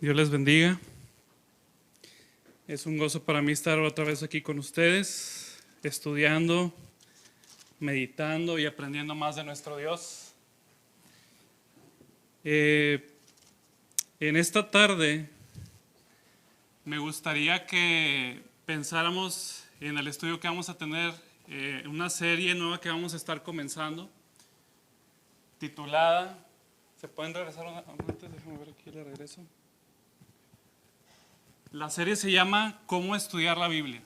Dios les bendiga. Es un gozo para mí estar otra vez aquí con ustedes, estudiando, meditando y aprendiendo más de nuestro Dios. En esta tarde me gustaría que pensáramos en el estudio que vamos a tener, una serie nueva que vamos a estar comenzando, titulada, ¿se pueden regresar antes? Déjame ver aquí, le regreso. La serie se llama ¿Cómo estudiar la Biblia?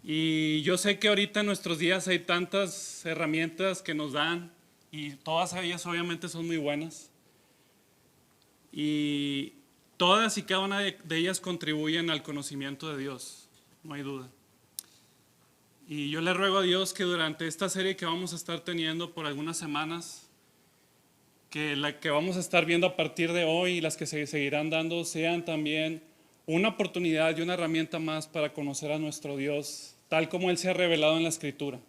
Y yo sé que ahorita en nuestros días hay tantas herramientas que nos dan y todas ellas obviamente son muy buenas. Y todas y cada una de ellas contribuyen al conocimiento de Dios, no hay duda. Y yo le ruego a Dios que durante esta serie que vamos a estar teniendo por algunas semanas, que la que vamos a estar viendo a partir de hoy y las que se seguirán dando sean también una oportunidad y una herramienta más para conocer a nuestro Dios, tal como Él se ha revelado en la Escritura.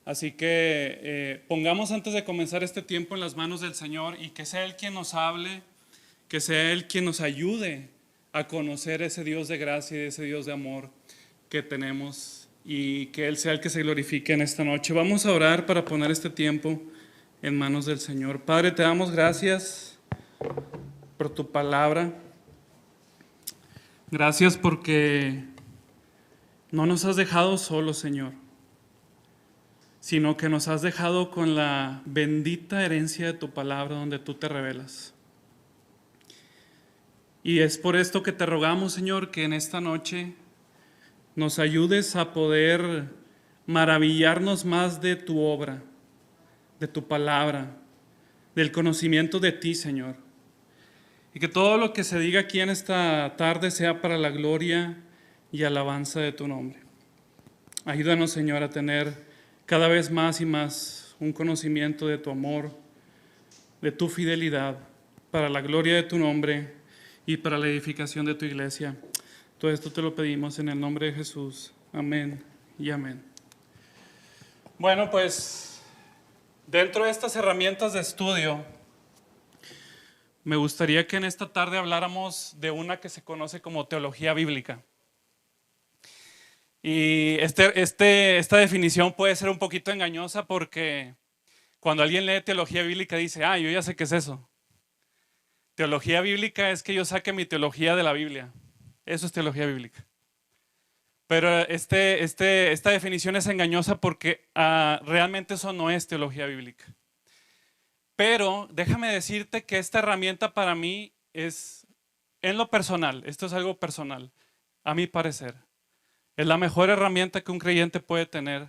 Así que pongamos antes de comenzar este tiempo en las manos del Señor y que sea Él quien nos hable, que sea Él quien nos ayude a conocer ese Dios de gracia y ese Dios de amor que tenemos, y que Él sea el que se glorifique en esta noche. Vamos a orar para poner este tiempo en manos del Señor. Padre, te damos gracias por tu palabra. Gracias porque no nos has dejado solos, Señor, sino que nos has dejado con la bendita herencia de tu palabra donde tú te revelas. Y es por esto que te rogamos, Señor, que en esta noche nos ayudes a poder maravillarnos más de tu obra, de tu palabra, del conocimiento de ti, Señor. Y que todo lo que se diga aquí en esta tarde sea para la gloria y alabanza de tu nombre. Ayúdanos, Señor, a tener cada vez más y más un conocimiento de tu amor, de tu fidelidad, para la gloria de tu nombre y para la edificación de tu iglesia. Todo esto te lo pedimos en el nombre de Jesús. Amén y amén. Bueno, pues dentro de estas herramientas de estudio, me gustaría que en esta tarde habláramos de una que se conoce como teología bíblica. Y esta definición puede ser un poquito engañosa porque cuando alguien lee teología bíblica dice, yo ya sé qué es eso. Teología bíblica es que yo saque mi teología de la Biblia. Eso es teología bíblica. Pero esta definición es engañosa porque realmente eso no es teología bíblica. Pero déjame decirte que esta herramienta para mí es, en lo personal, esto es algo personal, a mi parecer, es la mejor herramienta que un creyente puede tener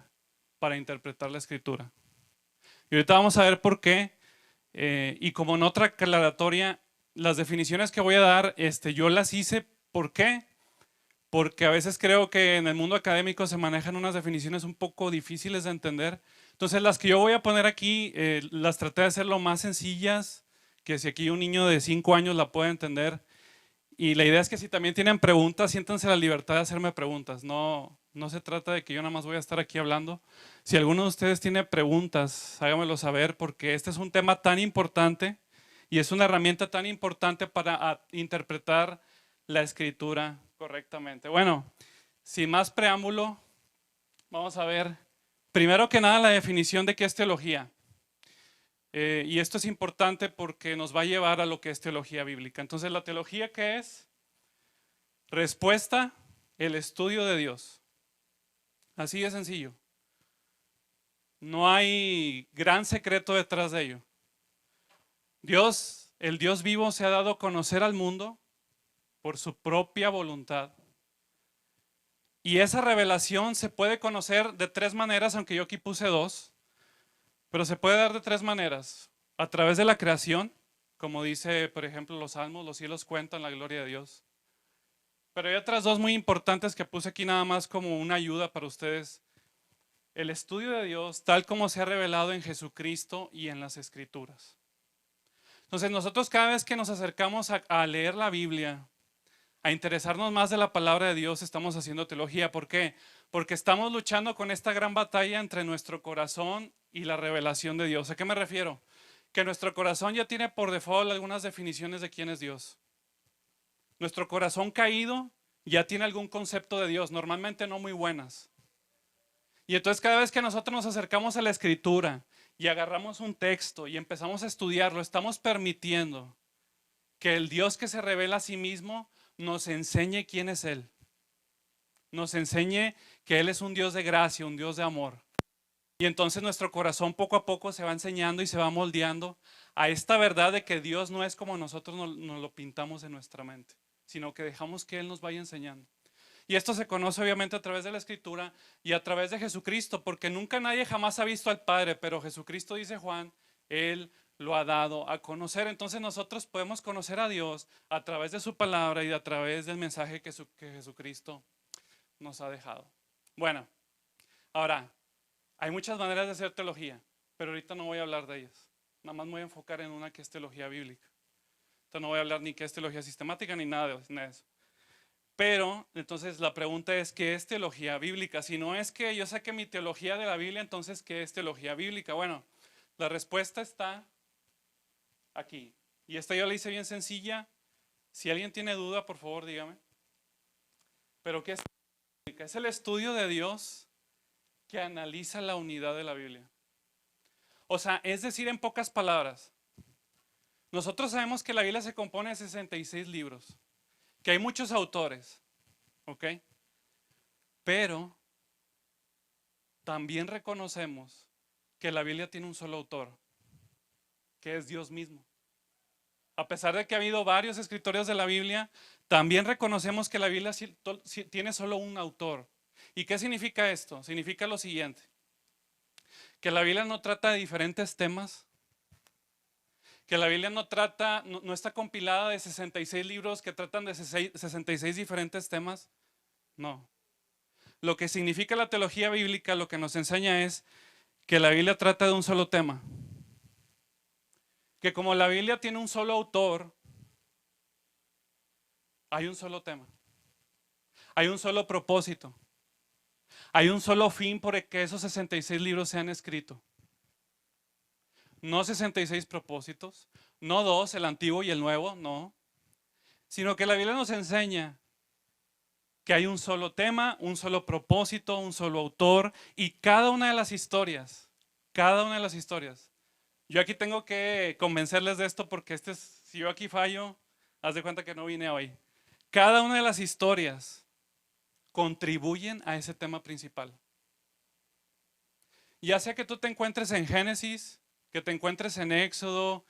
para interpretar la Escritura. Y ahorita vamos a ver por qué. Y como nota aclaratoria, las definiciones que voy a dar, yo las hice, ¿por qué? Porque a veces creo que en el mundo académico se manejan unas definiciones un poco difíciles de entender. Entonces las que yo voy a poner aquí, las traté de hacer lo más sencillas, que si aquí un niño de 5 años la puede entender. Y la idea es que si también tienen preguntas, siéntanse la libertad de hacerme preguntas. No se trata de que yo nada más voy a estar aquí hablando. Si alguno de ustedes tiene preguntas, háganmelo saber, porque este es un tema tan importante y es una herramienta tan importante para interpretar la Escritura correctamente. Bueno, sin más preámbulo, vamos a ver primero que nada la definición de qué es teología. Y esto es importante porque nos va a llevar a lo que es teología bíblica. Entonces, ¿la teología qué es? Respuesta, el estudio de Dios. Así de sencillo. No hay gran secreto detrás de ello. Dios, el Dios vivo, se ha dado a conocer al mundo por su propia voluntad. Y esa revelación se puede conocer de 3 maneras, aunque yo aquí puse 2. Pero se puede dar de 3 maneras. A través de la creación, como dice, por ejemplo, los Salmos, los cielos cuentan la gloria de Dios. Pero hay otras 2 muy importantes que puse aquí nada más como una ayuda para ustedes. El estudio de Dios tal como se ha revelado en Jesucristo y en las Escrituras. Entonces nosotros cada vez que nos acercamos a leer la Biblia, a interesarnos más de la palabra de Dios, estamos haciendo teología. ¿Por qué? Porque estamos luchando con esta gran batalla entre nuestro corazón y la revelación de Dios. ¿A qué me refiero? que nuestro corazón ya tiene por default algunas definiciones de quién es Dios. Nuestro corazón caído ya tiene algún concepto de Dios, normalmente no muy buenas. Y entonces cada vez que nosotros nos acercamos a la Escritura y agarramos un texto y empezamos a estudiarlo, estamos permitiendo que el Dios que se revela a sí mismo nos enseñe quién es Él. Nos enseñe que Él es un Dios de gracia, un Dios de amor. Y entonces nuestro corazón poco a poco se va enseñando y se va moldeando a esta verdad de que Dios no es como nosotros nos lo pintamos en nuestra mente, sino que dejamos que Él nos vaya enseñando. Y esto se conoce obviamente a través de la Escritura y a través de Jesucristo, porque nunca nadie jamás ha visto al Padre, pero Jesucristo, dice Juan, Él lo ha dado a conocer. Entonces nosotros podemos conocer a Dios a través de su palabra y a través del mensaje que Jesucristo nos ha dejado. Bueno, ahora, hay muchas maneras de hacer teología, pero ahorita no voy a hablar de ellas. Nada más me voy a enfocar en una que es teología bíblica. Entonces no voy a hablar ni qué es teología sistemática ni nada de eso. Pero entonces la pregunta es, ¿qué es teología bíblica? Si no es que yo saque mi teología de la Biblia, entonces ¿qué es teología bíblica? Bueno, la respuesta está aquí. Y esta yo la hice bien sencilla. Si alguien tiene duda, por favor, dígame. Pero ¿qué es teología bíblica? Es el estudio de Dios que analiza la unidad de la Biblia. O sea, es decir, en pocas palabras, nosotros sabemos que la Biblia se compone de 66 libros, que hay muchos autores, ¿ok? Pero también reconocemos que la Biblia tiene un solo autor, que es Dios mismo. A pesar de que ha habido varios escritores de la Biblia, también reconocemos que la Biblia tiene solo un autor. ¿Y qué significa esto? Significa lo siguiente, que la Biblia no trata de diferentes temas, que la Biblia no está compilada de 66 libros que tratan de 66 diferentes temas. No. Lo que significa la teología bíblica, lo que nos enseña es que la Biblia trata de un solo tema. Que como la Biblia tiene un solo autor, hay un solo tema. Hay un solo propósito. Hay un solo fin por el que esos 66 libros sean escritos. No 66 propósitos, no dos, el antiguo y el nuevo, no. Sino que la Biblia nos enseña que hay un solo tema, un solo propósito, un solo autor y cada una de las historias, yo aquí tengo que convencerles de esto porque si yo aquí fallo, haz de cuenta que no vine hoy. Cada una de las historias contribuyen a ese tema principal. Ya sea que tú te encuentres en Génesis, que te encuentres en Éxodo,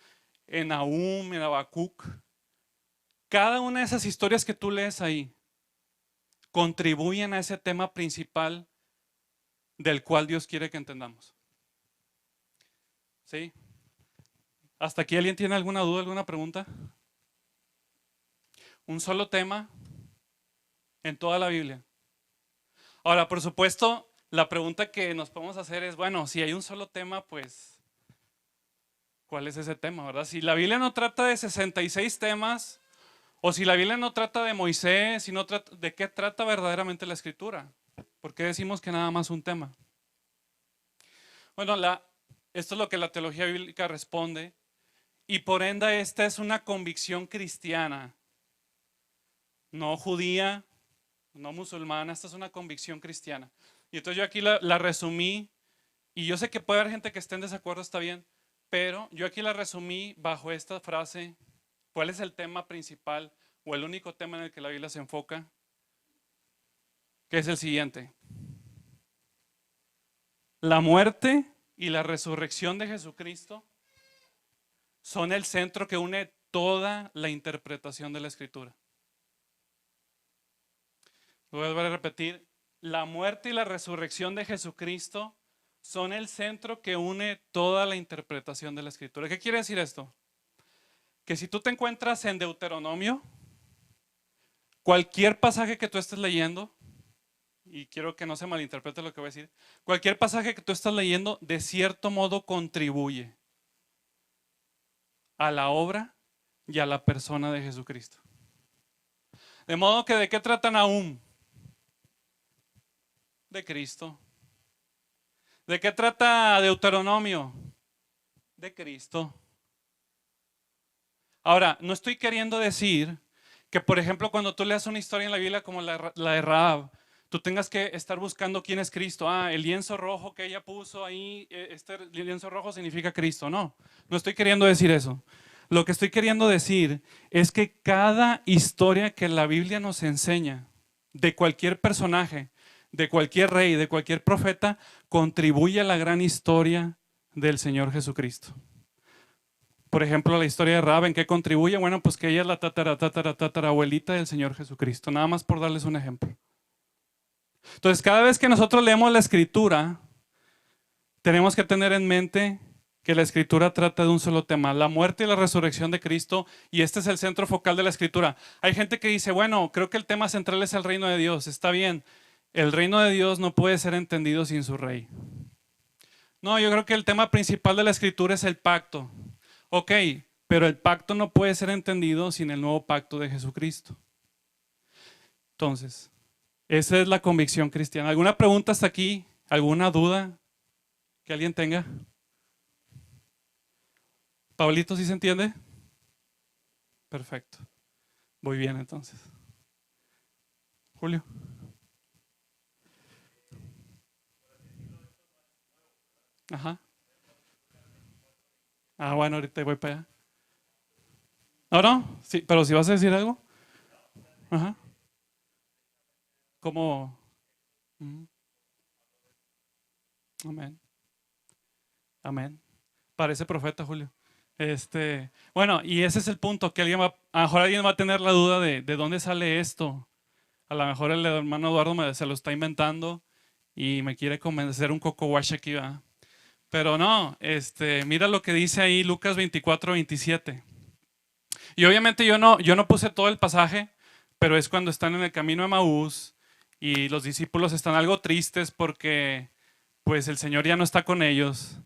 en Nahum, en Habacuc, cada una de esas historias que tú lees ahí contribuyen a ese tema principal del cual Dios quiere que entendamos. ¿Sí? ¿Hasta aquí alguien tiene alguna duda, alguna pregunta? Un solo tema en toda la Biblia. Ahora, por supuesto, la pregunta que nos podemos hacer es, bueno, si hay un solo tema, pues, ¿cuál es ese tema, verdad? Si la Biblia no trata de 66 temas, o si la Biblia no trata de Moisés, ¿de qué trata verdaderamente la Escritura? ¿Por qué decimos que nada más un tema? Bueno, esto es lo que la teología bíblica responde, y por ende esta es una convicción cristiana, no judía, no musulmana, esta es una convicción cristiana. Y entonces yo aquí la resumí, y yo sé que puede haber gente que esté en desacuerdo, está bien, pero yo aquí la resumí bajo esta frase: ¿cuál es el tema principal o el único tema en el que la Biblia se enfoca? Que es el siguiente: la muerte y la resurrección de Jesucristo son el centro que une toda la interpretación de la Escritura. Voy a volver a repetir: la muerte y la resurrección de Jesucristo son el centro que une toda la interpretación de la Escritura. ¿Qué quiere decir esto? Que si tú te encuentras en Deuteronomio, cualquier pasaje que tú estés leyendo, y quiero que no se malinterprete lo que voy a decir, cualquier pasaje que tú estás leyendo de cierto modo contribuye a la obra y a la persona de Jesucristo. De modo que, ¿de qué trata Nahum? De Cristo. ¿De qué trata Deuteronomio? De Cristo. Ahora, no estoy queriendo decir que, por ejemplo, cuando tú leas una historia en la Biblia como la de Rahab, tú tengas que estar buscando quién es Cristo. Ah, el lienzo rojo que ella puso ahí, este lienzo rojo significa Cristo. No, no estoy queriendo decir eso. Lo que estoy queriendo decir es que cada historia que la Biblia nos enseña, de cualquier personaje, de cualquier rey, de cualquier profeta, contribuye a la gran historia del Señor Jesucristo. Por ejemplo, la historia de Rahab, ¿en qué contribuye? Bueno, pues que ella es la tatarabuelita del Señor Jesucristo. Nada más por darles un ejemplo. Entonces, cada vez que nosotros leemos la Escritura, tenemos que tener en mente que la Escritura trata de un solo tema, la muerte y la resurrección de Cristo, y este es el centro focal de la Escritura. Hay gente que dice, bueno, creo que el tema central es el reino de Dios. Está bien, el reino de Dios no puede ser entendido sin su rey. No, yo creo que el tema principal de la Escritura es el pacto. Ok, pero el pacto no puede ser entendido sin el nuevo pacto de Jesucristo. Entonces, esa es la convicción cristiana. ¿Alguna pregunta hasta aquí? ¿Alguna duda que alguien tenga? ¿Pablito sí se entiende? Perfecto. Muy bien entonces. Julio. Ajá. Ah, bueno, ahorita voy para allá. ¿No, no? Sí, pero si vas a decir algo. Ajá. ¿Cómo? Ujú. Amén. Amén. Parece profeta, Julio. Bueno, y ese es el punto, que alguien va, a lo mejor alguien va a tener la duda de dónde sale esto. A lo mejor el hermano Eduardo se lo está inventando y me quiere convencer un coco wash aquí, ¿verdad? Pero no, mira lo que dice ahí Lucas 24:27. Y obviamente yo no puse todo el pasaje, pero es cuando están en el camino de Maús y los discípulos están algo tristes porque pues el Señor ya no está con ellos.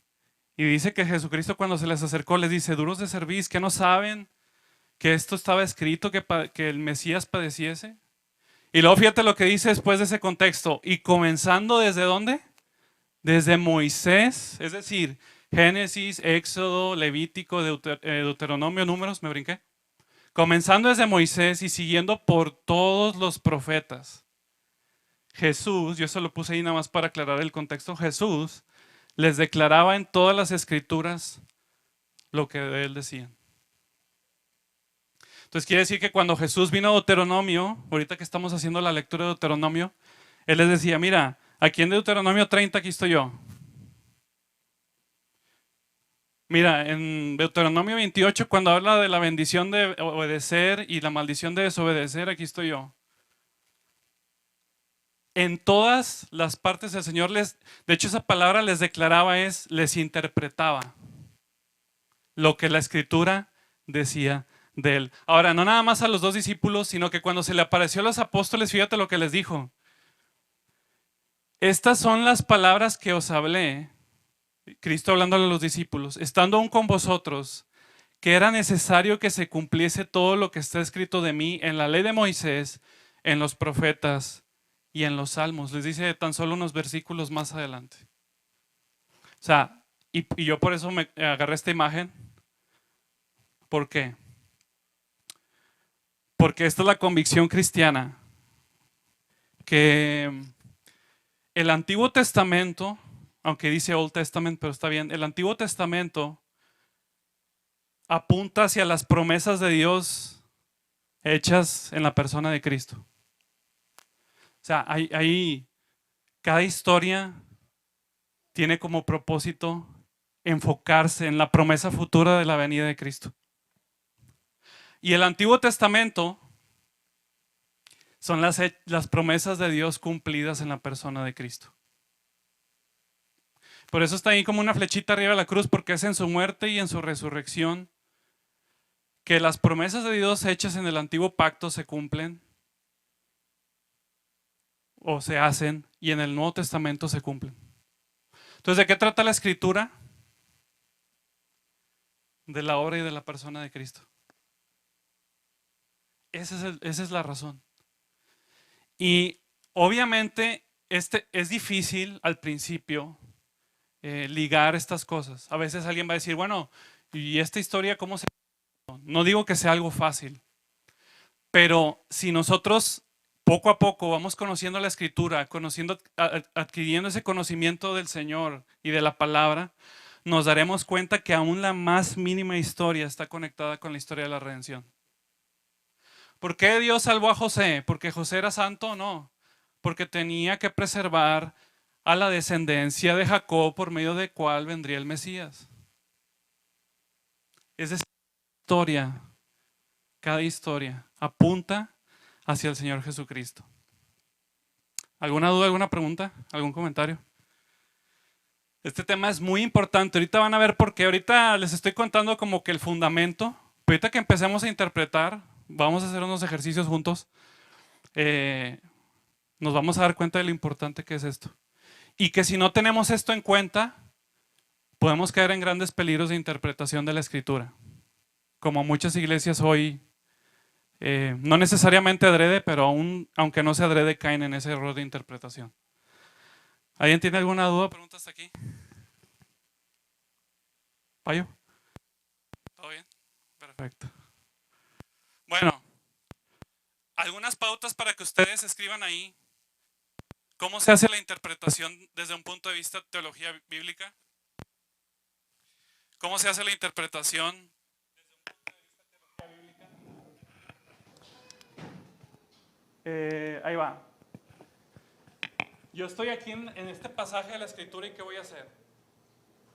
Y dice que Jesucristo cuando se les acercó les dice, duros de cerviz, ¿que no saben que esto estaba escrito, que el Mesías padeciese? Y luego fíjate lo que dice después de ese contexto. Y comenzando desde ¿dónde? Desde Moisés, es decir, Génesis, Éxodo, Levítico, Deuteronomio, Números, me brinqué. Comenzando desde Moisés y siguiendo por todos los profetas. Jesús, yo se lo puse ahí nada más para aclarar el contexto, Jesús les declaraba en todas las escrituras lo que de él decían. Entonces quiere decir que cuando Jesús vino a Deuteronomio, ahorita que estamos haciendo la lectura de Deuteronomio, él les decía, mira, aquí en Deuteronomio 30 aquí estoy yo. Mira, en Deuteronomio 28 cuando habla de la bendición de obedecer y la maldición de desobedecer, aquí estoy yo. En todas las partes el Señor de hecho esa palabra les declaraba les interpretaba lo que la Escritura decía de él. Ahora, no nada más a los dos discípulos, sino que cuando se le apareció a los apóstoles, fíjate lo que les dijo. Estas son las palabras que os hablé, Cristo hablándole a los discípulos, estando aún con vosotros, que era necesario que se cumpliese todo lo que está escrito de mí en la ley de Moisés, en los profetas y en los salmos. Les dice tan solo unos versículos más adelante. O sea, y yo por eso me agarré esta imagen. ¿Por qué? Porque esta es la convicción cristiana, que el Antiguo Testamento, aunque dice Old Testament, pero está bien, el Antiguo Testamento apunta hacia las promesas de Dios hechas en la persona de Cristo. O sea, cada historia tiene como propósito enfocarse en la promesa futura de la venida de Cristo. Y el Antiguo Testamento son las promesas de Dios cumplidas en la persona de Cristo. Por eso está ahí como una flechita arriba de la cruz, porque es en su muerte y en su resurrección que las promesas de Dios hechas en el antiguo pacto se cumplen o se hacen y en el Nuevo Testamento se cumplen. Entonces, ¿de qué trata la Escritura? De la obra y de la persona de Cristo. Esa es la razón. Y obviamente es difícil al principio ligar estas cosas. A veces alguien va a decir, bueno, ¿y esta historia cómo se... no digo que sea algo fácil, pero si nosotros poco a poco vamos conociendo la Escritura, adquiriendo ese conocimiento del Señor y de la palabra, nos daremos cuenta que aún la más mínima historia está conectada con la historia de la redención. ¿Por qué Dios salvó a José? ¿Porque José era santo? No. Porque tenía que preservar a la descendencia de Jacob por medio de cual vendría el Mesías. Es decir, cada historia apunta hacia el Señor Jesucristo. ¿Alguna duda, alguna pregunta, algún comentario? Este tema es muy importante. Ahorita van a ver por qué. Ahorita les estoy contando como que el fundamento. Pero ahorita que empecemos a interpretar, vamos a hacer unos ejercicios juntos. Nos vamos a dar cuenta de lo importante que es esto. Y que si no tenemos esto en cuenta, podemos caer en grandes peligros de interpretación de la Escritura. Como muchas iglesias hoy, no necesariamente adrede, pero aunque no se adrede, caen en ese error de interpretación. ¿Alguien tiene alguna duda? ¿Pregunta hasta aquí? ¿Payo? ¿Todo bien? Perfecto. Bueno, algunas pautas para que ustedes escriban ahí. ¿Cómo se hace la interpretación desde un punto de vista de teología bíblica? ¿Cómo se hace la interpretación desde un punto de vista de teología bíblica? Ahí va. Yo estoy aquí en este pasaje de la Escritura y ¿qué voy a hacer?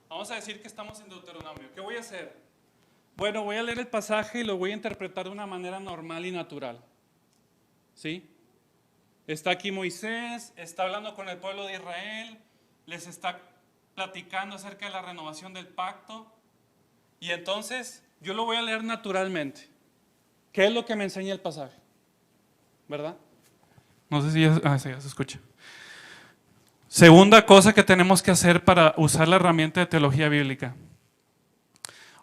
Vamos a decir que estamos en Deuteronomio. ¿Qué voy a hacer? Bueno, voy a leer el pasaje y lo voy a interpretar de una manera normal y natural. ¿Sí? Está aquí Moisés, está hablando con el pueblo de Israel, les está platicando acerca de la renovación del pacto. Y entonces yo lo voy a leer naturalmente. ¿Qué es lo que me enseña el pasaje? ¿Verdad? No sé si ya se escucha. Segunda cosa que tenemos que hacer para usar la herramienta de teología bíblica.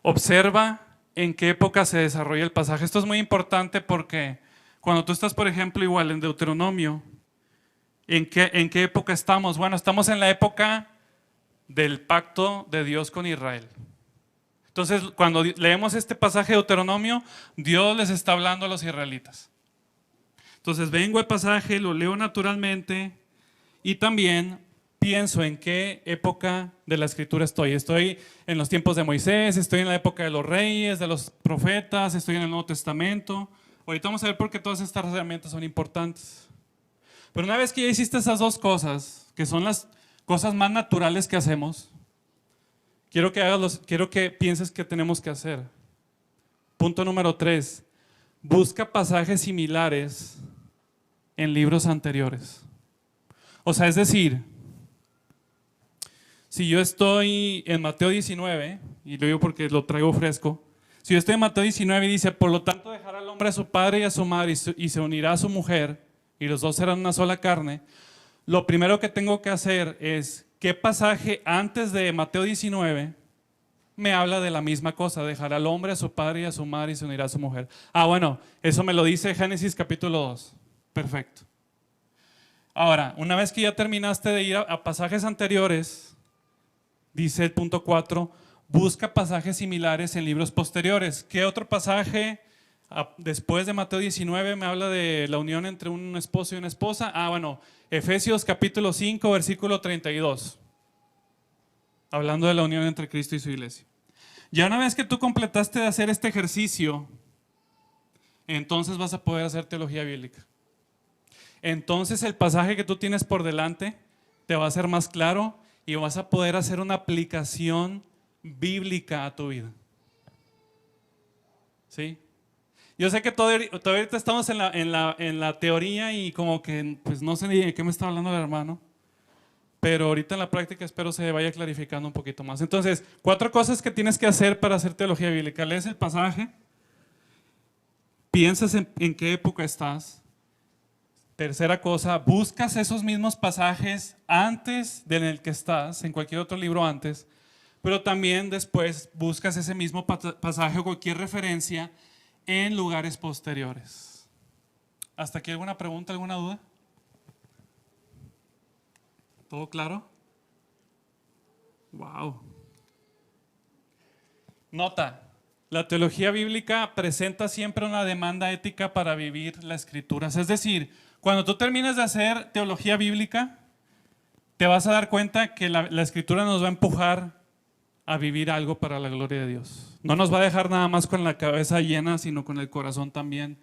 Observa en qué época se desarrolla el pasaje. Esto es muy importante porque cuando tú estás, por ejemplo, igual en Deuteronomio, ¿en qué época estamos? Bueno, estamos en la época del pacto de Dios con Israel. Entonces, cuando leemos este pasaje de Deuteronomio, Dios les está hablando a los israelitas. Entonces, vengo al pasaje, lo leo naturalmente y también pienso en qué época de la escritura estoy. Estoy en los tiempos de Moisés, estoy en la época de los reyes, de los profetas, estoy en el Nuevo Testamento. Ahorita vamos a ver por qué todas estas herramientas son importantes. Pero una vez que ya hiciste esas dos cosas, que son las cosas más naturales que hacemos, quiero que pienses qué tenemos que hacer. Punto número 3. Busca pasajes similares en libros anteriores. O sea, es decir, si yo estoy en Mateo 19, y lo digo porque lo traigo fresco, si yo estoy en Mateo 19 y dice, por lo tanto dejará al hombre a su padre y a su madre y se unirá a su mujer, y los dos serán una sola carne, lo primero que tengo que hacer es, ¿qué pasaje antes de Mateo 19 me habla de la misma cosa? Dejará al hombre a su padre y a su madre y se unirá a su mujer. Ah, bueno, eso me lo dice Génesis capítulo 2. Perfecto. Ahora, una vez que ya terminaste de ir a pasajes anteriores, dice el punto 4, busca pasajes similares en libros posteriores. ¿Qué otro pasaje después de Mateo 19 me habla de la unión entre un esposo y una esposa? Ah, bueno, Efesios capítulo 5, versículo 32. Hablando de la unión entre Cristo y su iglesia. Ya una vez que tú completaste de hacer este ejercicio, entonces vas a poder hacer teología bíblica. Entonces el pasaje que tú tienes por delante te va a ser más claro y vas a poder hacer una aplicación bíblica a tu vida. ¿Sí? Yo sé que todavía ahorita estamos en la teoría y como que pues no sé ni de qué me está hablando el hermano, pero ahorita en la práctica espero se vaya clarificando un poquito más. Entonces, 4 cosas que tienes que hacer para hacer teología bíblica. Lees el pasaje, piensas en qué época estás. Tercera cosa, buscas esos mismos pasajes antes del en el que estás, en cualquier otro libro antes, pero también después buscas ese mismo pasaje o cualquier referencia en lugares posteriores. ¿Hasta aquí alguna pregunta, alguna duda? ¿Todo claro? Wow. Nota, La teología bíblica presenta siempre una demanda ética para vivir las escrituras. Es decir, cuando tú termines de hacer teología bíblica, te vas a dar cuenta que la escritura nos va a empujar a vivir algo para la gloria de Dios. No nos va a dejar nada más con la cabeza llena, sino con el corazón también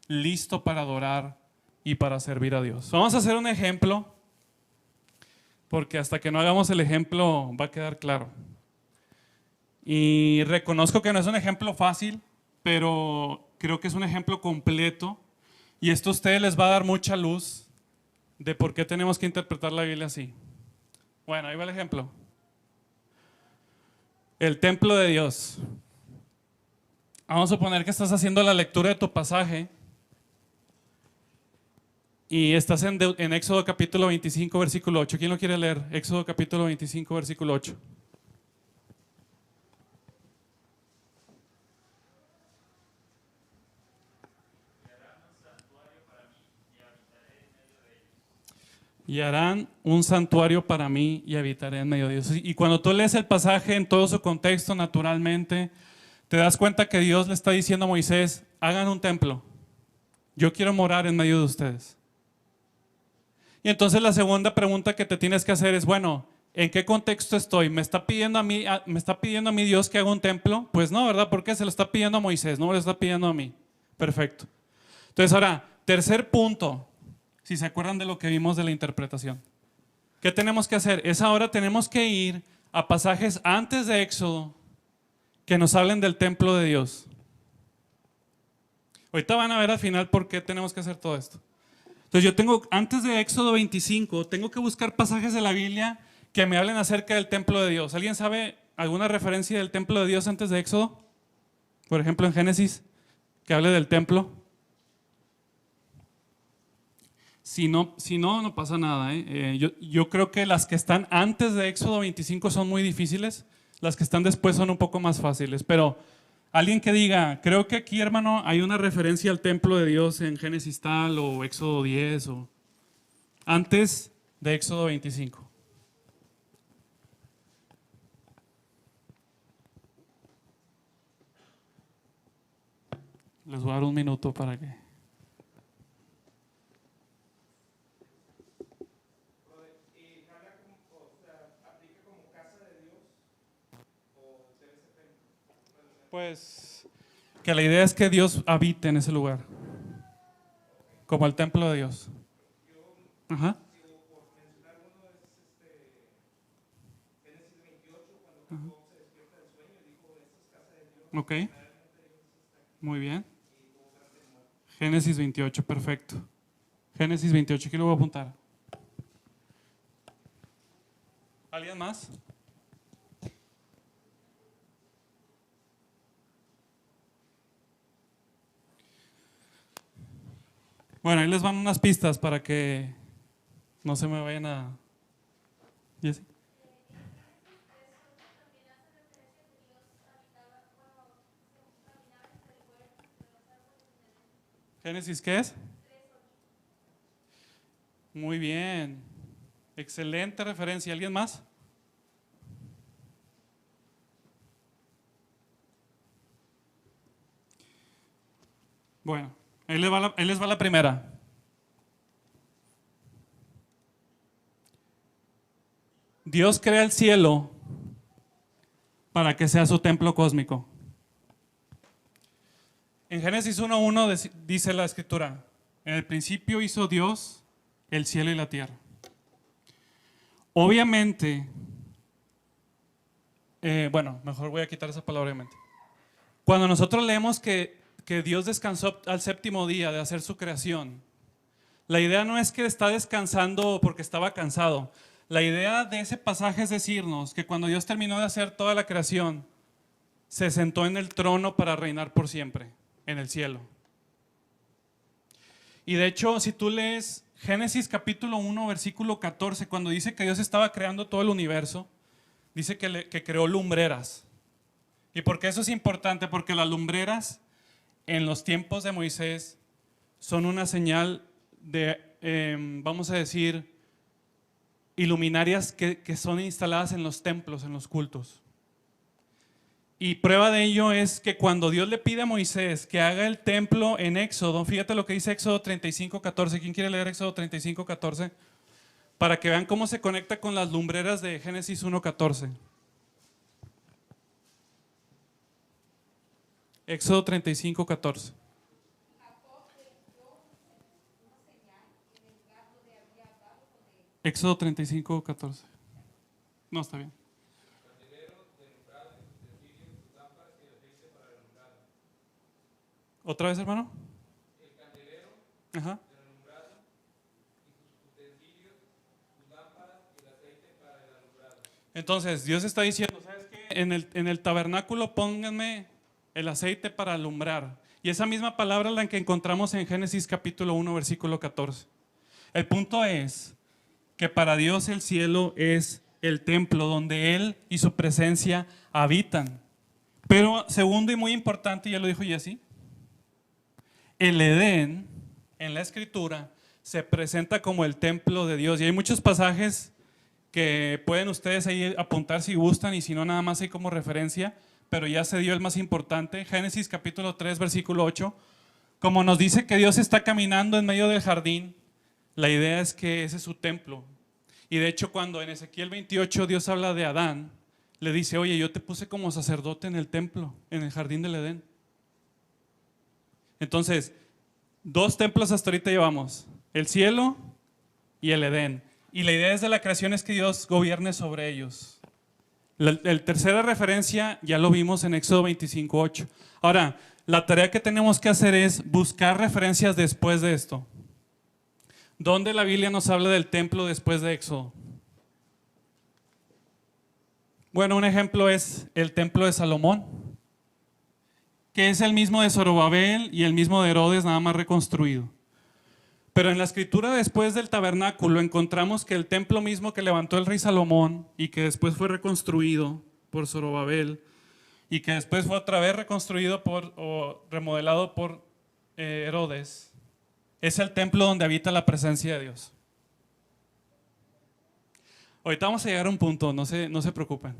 listo para adorar y para servir a Dios. Vamos a hacer un ejemplo, porque hasta que no hagamos el ejemplo va a quedar claro. Y reconozco que no es un ejemplo fácil, pero creo que es un ejemplo completo y esto a ustedes les va a dar mucha luz de por qué tenemos que interpretar la Biblia así. Bueno, ahí va el ejemplo. El templo de Dios. Vamos a suponer que estás haciendo la lectura de tu pasaje y estás en Éxodo capítulo 25, versículo 8. ¿Quién lo quiere leer? Éxodo capítulo 25, versículo 8. Y harán un santuario para mí y habitaré en medio de ellos. Y cuando tú lees el pasaje en todo su contexto, naturalmente, te das cuenta que Dios le está diciendo a Moisés, hagan un templo. Yo quiero morar en medio de ustedes. Y entonces la segunda pregunta que te tienes que hacer es, bueno, ¿en qué contexto estoy? ¿Me está pidiendo a mí Dios que haga un templo? Pues no, ¿verdad? ¿Por qué? Se lo está pidiendo a Moisés, no me lo está pidiendo a mí. Perfecto. Entonces ahora, tercer punto. Si se acuerdan de lo que vimos de la interpretación. ¿Qué tenemos que hacer? Es ahora tenemos que ir a pasajes antes de Éxodo que nos hablen del templo de Dios. Ahorita van a ver al final por qué tenemos que hacer todo esto. Entonces yo tengo, antes de Éxodo 25, tengo que buscar pasajes de la Biblia que me hablen acerca del templo de Dios. ¿Alguien sabe alguna referencia del templo de Dios antes de Éxodo? Por ejemplo en Génesis, que hable del templo. Si no, no pasa nada. Yo creo que las que están antes de Éxodo 25 son muy difíciles, las que están después son un poco más fáciles. Pero alguien que diga, creo que aquí, hermano, hay una referencia al templo de Dios en Génesis tal o Éxodo 10 o antes de Éxodo 25. Les voy a dar un minuto para que... Pues que la idea es que Dios habite en ese lugar, como el templo de Dios. Ajá. Ok, muy bien. Génesis 28, perfecto. Génesis 28, aquí lo voy a apuntar. ¿Alguien más? Bueno, ahí les van unas pistas para que no se me vayan a... ¿Jessy? ¿Génesis qué es? Muy bien. Excelente referencia. ¿Alguien más? Bueno, ahí les va la primera. Dios crea el cielo para que sea su templo cósmico. En Génesis 1:1 dice la escritura, en el principio hizo Dios el cielo y la tierra. Obviamente, bueno, mejor voy a quitar esa palabra obviamente. Cuando nosotros leemos que Dios descansó al séptimo día de hacer su creación, la idea no es que está descansando porque estaba cansado. La idea de ese pasaje es decirnos que cuando Dios terminó de hacer toda la creación, se sentó en el trono para reinar por siempre, en el cielo. Y de hecho, si tú lees Génesis capítulo 1, versículo 14, cuando dice que Dios estaba creando todo el universo, dice que creó lumbreras. ¿Y por qué eso es importante? Porque las lumbreras en los tiempos de Moisés son una señal de, vamos a decir, iluminarias que son instaladas en los templos, en los cultos. Y prueba de ello es que cuando Dios le pide a Moisés que haga el templo en Éxodo, fíjate lo que dice Éxodo 35:14. ¿Quién quiere leer Éxodo 35:14? Para que vean cómo se conecta con las lumbreras de Génesis 1:14. Éxodo 35:14. Éxodo 35:14. No, está bien. ¿Otra vez, hermano? Ajá. Entonces, Dios está diciendo, ¿sabes qué? En el tabernáculo pónganme el aceite para alumbrar. Y esa misma palabra es la que encontramos en Génesis capítulo 1, versículo 14. El punto es que para Dios el cielo es el templo donde Él y su presencia habitan. Pero segundo y muy importante, ya lo dijo Jesse, el Edén en la Escritura se presenta como el templo de Dios. Y hay muchos pasajes que pueden ustedes ahí apuntar si gustan, y si no, nada más hay como referencia, pero ya se dio el más importante. Génesis capítulo 3, versículo 8. Como nos dice que Dios está caminando en medio del jardín, la idea es que ese es su templo. Y de hecho, cuando en Ezequiel 28 Dios habla de Adán, le dice, oye, yo te puse como sacerdote en el templo, en el jardín del Edén. Entonces, 2 templos hasta ahorita llevamos, el cielo y el Edén. Y la idea de la creación es que Dios gobierne sobre ellos. La tercera referencia ya lo vimos en Éxodo 25:8. Ahora, la tarea que tenemos que hacer es buscar referencias después de esto. ¿Dónde la Biblia nos habla del templo después de Éxodo? Bueno, un ejemplo es el templo de Salomón, que es el mismo de Zorobabel y el mismo de Herodes, nada más reconstruido. Pero en la escritura después del tabernáculo encontramos que el templo mismo que levantó el rey Salomón y que después fue reconstruido por Zorobabel y que después fue otra vez reconstruido o remodelado por Herodes, es el templo donde habita la presencia de Dios. Ahorita vamos a llegar a un punto, no se preocupen.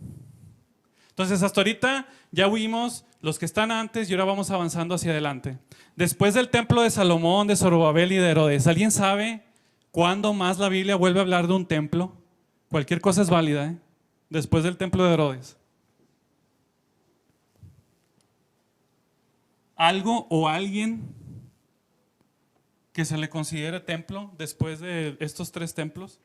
Entonces, hasta ahorita ya vimos los que están antes y ahora vamos avanzando hacia adelante. Después del templo de Salomón, de Zorobabel y de Herodes, ¿alguien sabe cuándo más la Biblia vuelve a hablar de un templo? Cualquier cosa es válida, ¿eh? Después del templo de Herodes. ¿Algo o alguien que se le considere templo después de estos 3 templos?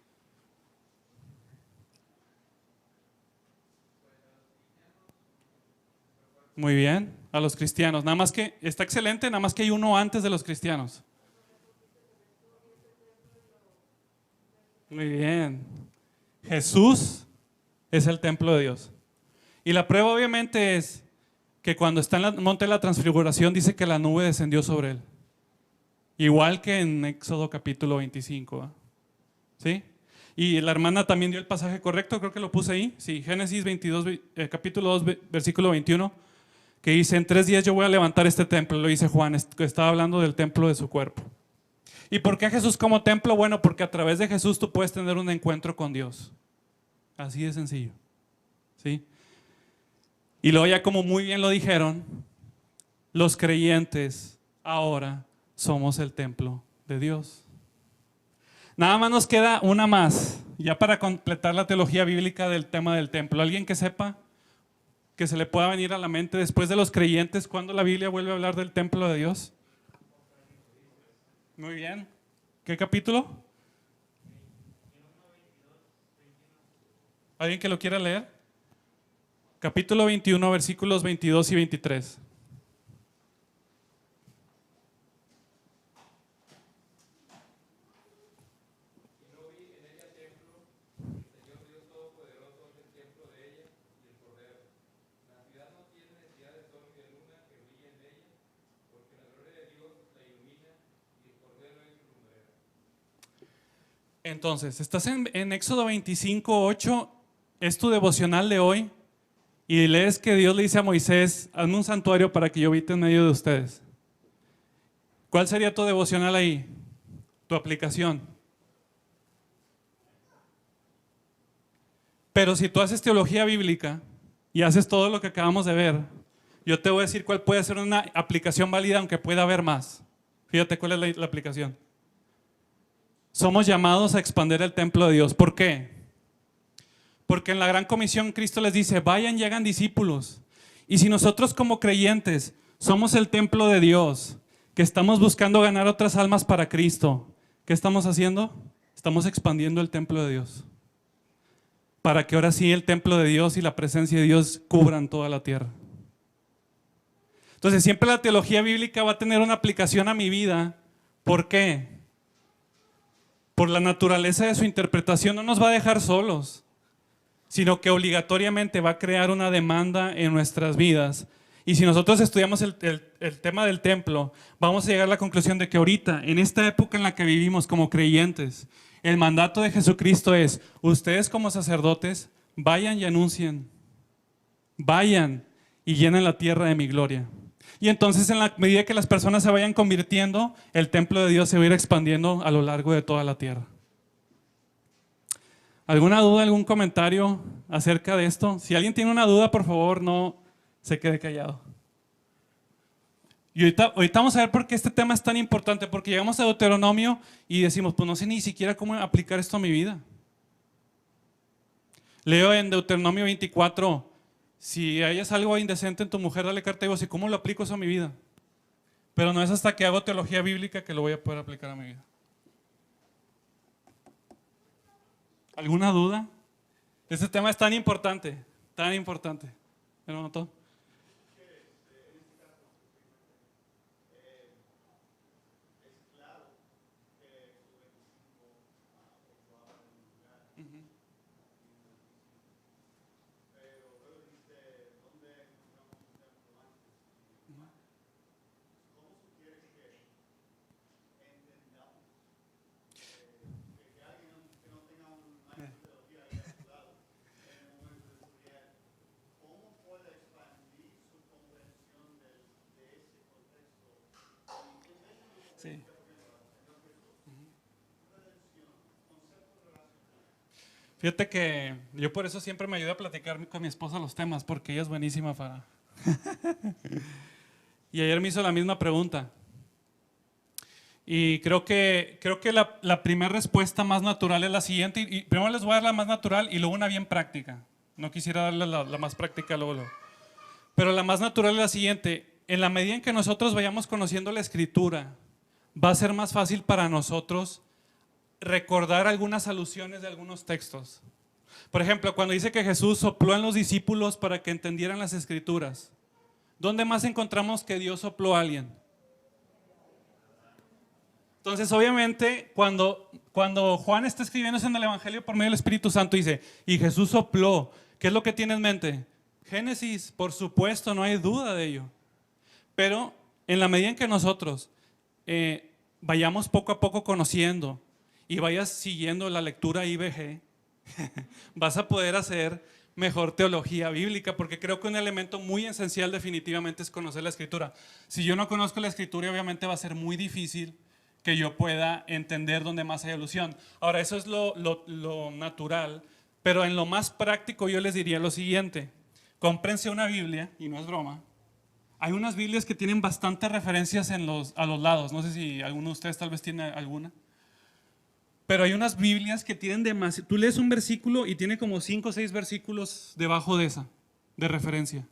Muy bien, a los cristianos. Nada más que, está excelente, nada más que hay uno antes de los cristianos. Muy bien. Jesús es el templo de Dios. Y la prueba obviamente es que cuando está en el monte de la transfiguración dice que la nube descendió sobre él. Igual que en Éxodo capítulo 25. ¿Sí? Y la hermana también dio el pasaje correcto, creo que lo puse ahí. Sí, Génesis 22, capítulo 2, versículo 21. Que dice, en 3 días yo voy a levantar este templo, lo dice Juan, que estaba hablando del templo de su cuerpo. ¿Y por qué Jesús como templo? Bueno, porque a través de Jesús tú puedes tener un encuentro con Dios. Así de sencillo. ¿Sí? Y luego ya como muy bien lo dijeron, los creyentes ahora somos el templo de Dios. Nada más nos queda una más, ya para completar la teología bíblica del tema del templo. ¿Alguien que sepa? Que se le pueda venir a la mente después de los creyentes, ¿cuándo la Biblia vuelve a hablar del templo de Dios? Muy bien. ¿Qué capítulo? ¿Alguien que lo quiera leer? Capítulo 21, versículos 22 y 23. Entonces, estás en Éxodo 25:8, es tu devocional de hoy, y lees que Dios le dice a Moisés, hazme un santuario para que yo habite en medio de ustedes. ¿Cuál sería tu devocional ahí? Tu aplicación. Pero si tú haces teología bíblica, y haces todo lo que acabamos de ver, yo te voy a decir cuál puede ser una aplicación válida, aunque pueda haber más. Fíjate cuál es la aplicación. Somos llamados a expandir el templo de Dios. ¿Por qué? Porque en la gran comisión Cristo les dice, vayan y hagan discípulos. Y si nosotros como creyentes somos el templo de Dios, que estamos buscando ganar otras almas para Cristo, ¿qué estamos haciendo? Estamos expandiendo el templo de Dios. Para que ahora sí el templo de Dios y la presencia de Dios cubran toda la tierra. Entonces siempre la teología bíblica va a tener una aplicación a mi vida. ¿Por qué? Por la naturaleza de su interpretación no nos va a dejar solos, sino que obligatoriamente va a crear una demanda en nuestras vidas. Y si nosotros estudiamos el tema del templo, vamos a llegar a la conclusión de que ahorita, en esta época en la que vivimos como creyentes, el mandato de Jesucristo es, ustedes como sacerdotes, vayan y anuncien, vayan y llenen la tierra de mi gloria. Y entonces en la medida que las personas se vayan convirtiendo, el templo de Dios se va a ir expandiendo a lo largo de toda la tierra. ¿Alguna duda, algún comentario acerca de esto? Si alguien tiene una duda, por favor, no se quede callado. Y ahorita vamos a ver por qué este tema es tan importante, porque llegamos a Deuteronomio y decimos, pues no sé ni siquiera cómo aplicar esto a mi vida. Leo en Deuteronomio 24, si hayas algo indecente en tu mujer, dale carta y digo, ¿cómo lo aplico eso a mi vida? Pero no es hasta que hago teología bíblica que lo voy a poder aplicar a mi vida. ¿Alguna duda? Este tema es tan importante, tan importante. ¿Me lo notó? Sí. Fíjate que yo por eso siempre me ayudo a platicar con mi esposa los temas, porque ella es buenísima para... Y ayer me hizo la misma pregunta. Y creo que la primera respuesta más natural es la siguiente. Y primero les voy a dar la más natural y luego una bien práctica. No quisiera darle la más práctica luego. Pero la más natural es la siguiente. En la medida en que nosotros vayamos conociendo la Escritura, va a ser más fácil para nosotros recordar algunas alusiones de algunos textos. Por ejemplo, cuando dice que Jesús sopló en los discípulos para que entendieran las Escrituras, ¿dónde más encontramos que Dios sopló a alguien? Entonces, obviamente, cuando Juan está escribiendo en el Evangelio por medio del Espíritu Santo, dice, y Jesús sopló, ¿qué es lo que tiene en mente? Génesis, por supuesto, no hay duda de ello. Pero en la medida en que nosotros vayamos poco a poco conociendo y vayas siguiendo la lectura IBG, vas a poder hacer mejor teología bíblica, porque creo que un elemento muy esencial definitivamente es conocer la Escritura. Si yo no conozco la Escritura, obviamente va a ser muy difícil que yo pueda entender dónde más hay alusión. Ahora, eso es lo natural, pero en lo más práctico yo les diría lo siguiente. Cómprense una Biblia, y no es broma. Hay unas Biblias que tienen bastantes referencias a los lados. No sé si alguno de ustedes tal vez tiene alguna. Pero hay unas Biblias que tienen demasiado. Tú lees un versículo y tiene como 5 o 6 versículos debajo de esa, de referencia.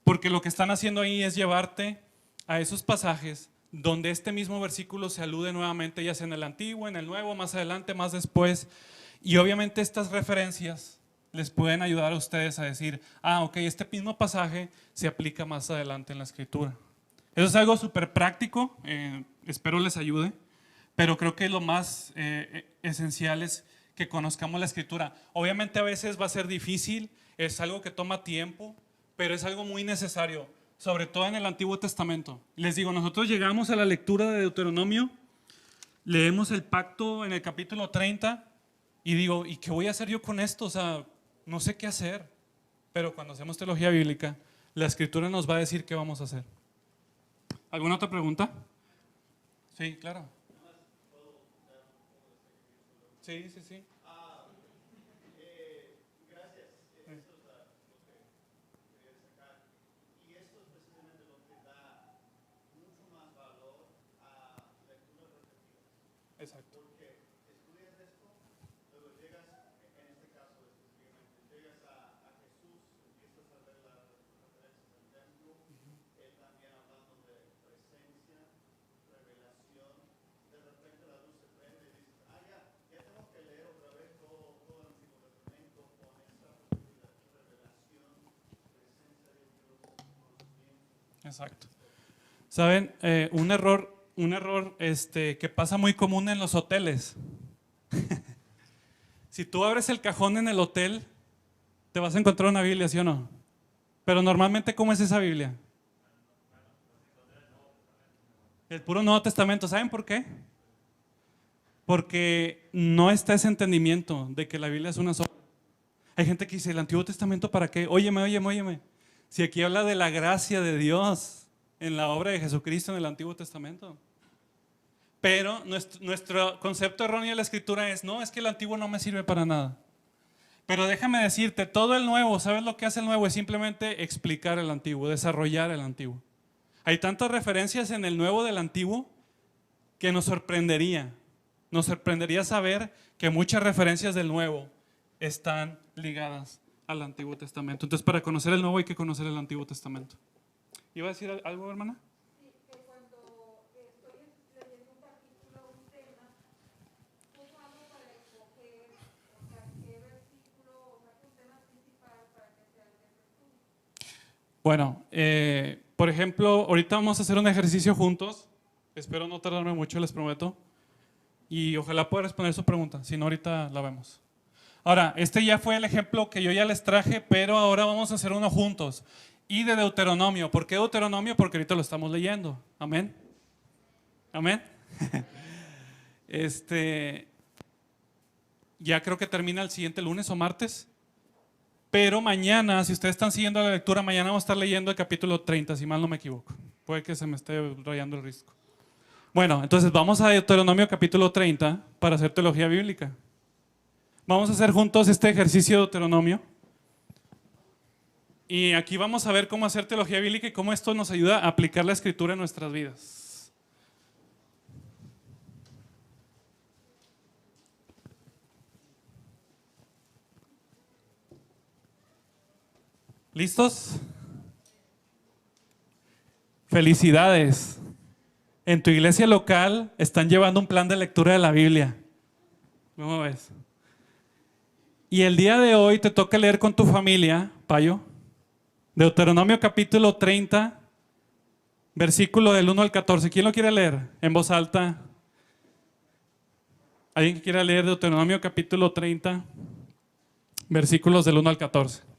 Porque lo que están haciendo ahí es llevarte a esos pasajes donde este mismo versículo se alude nuevamente, ya sea en el Antiguo, en el Nuevo, más adelante, más después. Y obviamente estas referencias les pueden ayudar a ustedes a decir, ok, este mismo pasaje se aplica más adelante en la Escritura. Eso es algo súper práctico, espero les ayude, pero creo que lo más esencial es que conozcamos la Escritura. Obviamente a veces va a ser difícil, es algo que toma tiempo, pero es algo muy necesario, sobre todo en el Antiguo Testamento. Les digo, nosotros llegamos a la lectura de Deuteronomio, leemos el pacto en el capítulo 30 y digo, ¿y qué voy a hacer yo con esto? O sea, no sé qué hacer. Pero cuando hacemos teología bíblica, la Escritura nos va a decir qué vamos a hacer. ¿Alguna otra pregunta? Sí, claro. Sí, sí, sí. Exacto. Exacto. ¿Saben? Un error que pasa muy común en los hoteles. Si tú abres el cajón en el hotel, te vas a encontrar una Biblia, ¿sí o no? Pero normalmente, ¿cómo es esa Biblia? El puro Nuevo Testamento. ¿Saben por qué? Porque no está ese entendimiento de que la Biblia es una sola. Hay gente que dice, ¿el Antiguo Testamento para qué? Óyeme. Si aquí habla de la gracia de Dios en la obra de Jesucristo en el Antiguo Testamento. Pero nuestro concepto erróneo de la Escritura es, no, es que el Antiguo no me sirve para nada. Pero déjame decirte, todo el Nuevo, ¿sabes lo que hace el Nuevo? Es simplemente explicar el Antiguo, desarrollar el Antiguo. Hay tantas referencias en el Nuevo del Antiguo que nos sorprendería. Nos sorprendería saber que muchas referencias del Nuevo están ligadas al Antiguo Testamento. Entonces, para conocer el Nuevo hay que conocer el Antiguo Testamento. ¿Iba a decir algo, hermana? Bueno, por ejemplo, ahorita vamos a hacer un ejercicio juntos. Espero no tardarme mucho, les prometo. Y ojalá pueda responder su pregunta, si no ahorita la vemos. Ahora, este ya fue el ejemplo que yo ya les traje, pero ahora vamos a hacer uno juntos. Y de Deuteronomio. ¿Por qué Deuteronomio? Porque ahorita lo estamos leyendo. Amén. Amén. Ya creo que termina el siguiente lunes o martes. Pero mañana, si ustedes están siguiendo la lectura, mañana vamos a estar leyendo el capítulo 30, si mal no me equivoco. Puede que se me esté rayando el risco. Bueno, entonces vamos a Deuteronomio capítulo 30 para hacer teología bíblica. Vamos a hacer juntos este ejercicio de Deuteronomio. Y aquí vamos a ver cómo hacer teología bíblica y cómo esto nos ayuda a aplicar la escritura en nuestras vidas. ¿Listos? Felicidades. En tu iglesia local están llevando un plan de lectura de la Biblia. ¿Cómo ves? Y el día de hoy te toca leer con tu familia, Payo, Deuteronomio capítulo 30, versículo del 1 al 14. ¿Quién lo quiere leer en voz alta? ¿Alguien que quiera leer Deuteronomio capítulo 30, versículos del 1 al 14?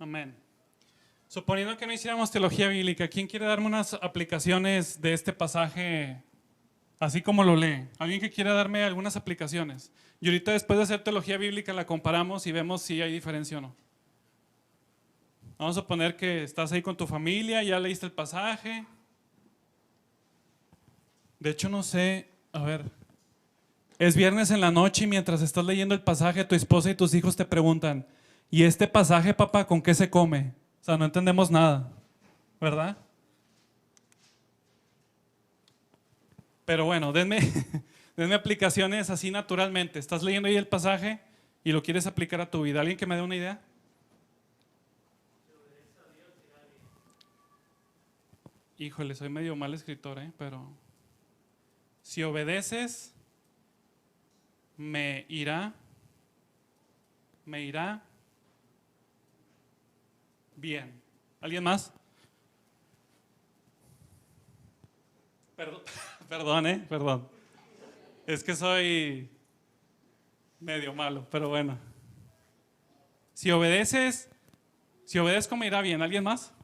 Amén. Suponiendo que no hiciéramos teología bíblica, ¿quién quiere darme unas aplicaciones de este pasaje así como lo lee? ¿Alguien que quiera darme algunas aplicaciones? Y ahorita después de hacer teología bíblica la comparamos y vemos si hay diferencia o no. Vamos a suponer que estás ahí con tu familia, ya leíste el pasaje. De hecho no sé, a ver, es viernes en la noche y mientras estás leyendo el pasaje tu esposa y tus hijos te preguntan, ¿y este pasaje, papá, con qué se come? O sea, no entendemos nada, ¿verdad? Pero bueno, denme, denme aplicaciones así naturalmente. Estás leyendo ahí el pasaje y lo quieres aplicar a tu vida. ¿Alguien que me dé una idea? Híjole, soy medio mal escritor, pero si obedeces, me irá bien. ¿Alguien más? Perdón, perdón. Es que soy medio malo, pero bueno. Si obedezco me irá bien. ¿Alguien más?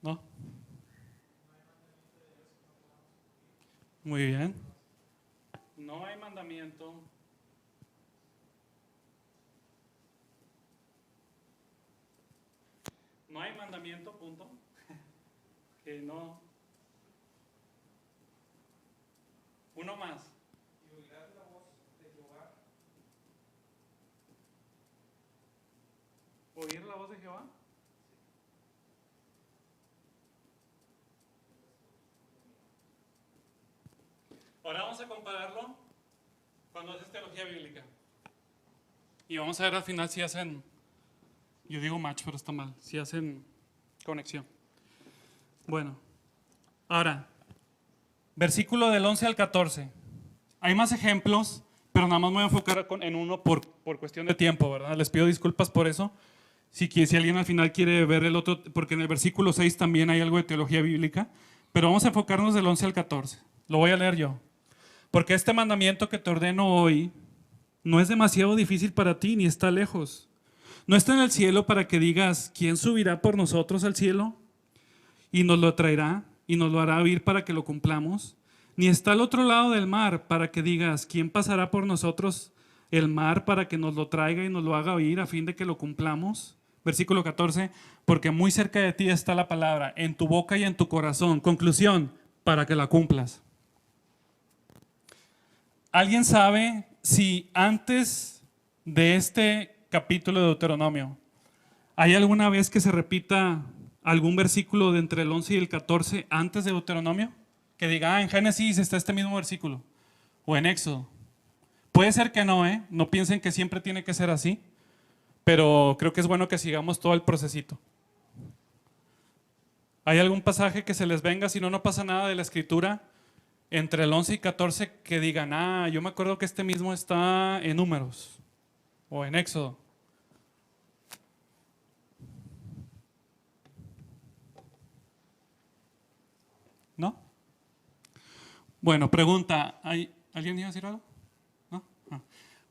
¿No? Muy bien. No hay mandamiento. No hay mandamiento, punto. Que no. Uno más. Y oirás la voz de Jehová. ¿Oír la voz de Jehová? Ahora vamos a compararlo cuando haces teología bíblica. Y vamos a ver al final si hacen, yo digo match, pero está mal, si hacen conexión. Bueno, ahora, versículo del 11 al 14. Hay más ejemplos, pero nada más me voy a enfocar en uno por cuestión de tiempo, ¿verdad? Les pido disculpas por eso. Si alguien al final quiere ver el otro, porque en el versículo 6 también hay algo de teología bíblica, pero vamos a enfocarnos del 11 al 14. Lo voy a leer yo. Porque este mandamiento que te ordeno hoy no es demasiado difícil para ti ni está lejos. No está en el cielo para que digas, ¿quién subirá por nosotros al cielo? Y nos lo traerá y nos lo hará oír para que lo cumplamos. Ni está al otro lado del mar para que digas, ¿quién pasará por nosotros el mar para que nos lo traiga y nos lo haga oír a fin de que lo cumplamos? Versículo 14, porque muy cerca de ti está la palabra, en tu boca y en tu corazón. Conclusión, para que la cumplas. ¿Alguien sabe si antes de este capítulo de Deuteronomio hay alguna vez que se repita algún versículo de entre el 11 y el 14 antes de Deuteronomio? Que diga, en Génesis está este mismo versículo. O en Éxodo. Puede ser que no, no piensen que siempre tiene que ser así. Pero creo que es bueno que sigamos todo el procesito. ¿Hay algún pasaje que se les venga, si no, no pasa nada de la escritura, entre el 11 y 14 que digan, yo me acuerdo que este mismo está en Números o en Éxodo? ¿No? Bueno, pregunta, ¿alguien iba a decir algo? ¿No?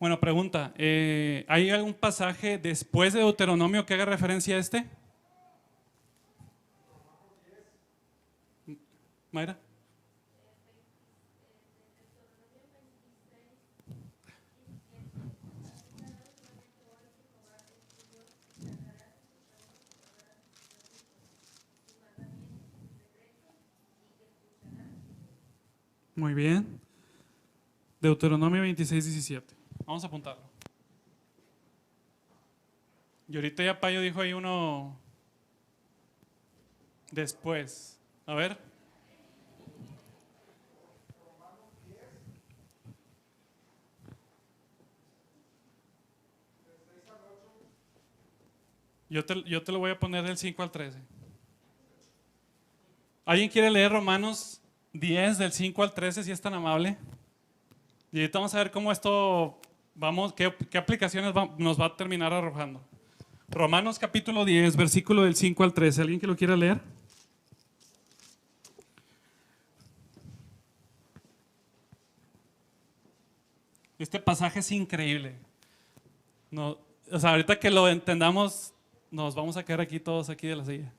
Bueno, pregunta, ¿hay algún pasaje después de Deuteronomio que haga referencia a este? Mayra. Muy bien. Deuteronomio 26, 17. Vamos a apuntarlo. Y ahorita ya Payo dijo ahí uno después. A ver. Yo te lo voy a poner del 5 al 13. ¿Alguien quiere leer Romanos 10 del 5 al 13 si es tan amable? Y ahorita vamos a ver cómo esto, qué aplicaciones nos va a terminar arrojando. Romanos capítulo 10, versículo del 5 al 13. ¿Alguien que lo quiera leer? Este pasaje es increíble. No, o sea, ahorita que lo entendamos, nos vamos a quedar aquí todos aquí de la silla.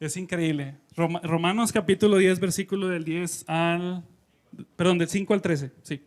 Es increíble. Romanos capítulo 10, versículo del 10 al... Perdón, del 5 al 13. Sí.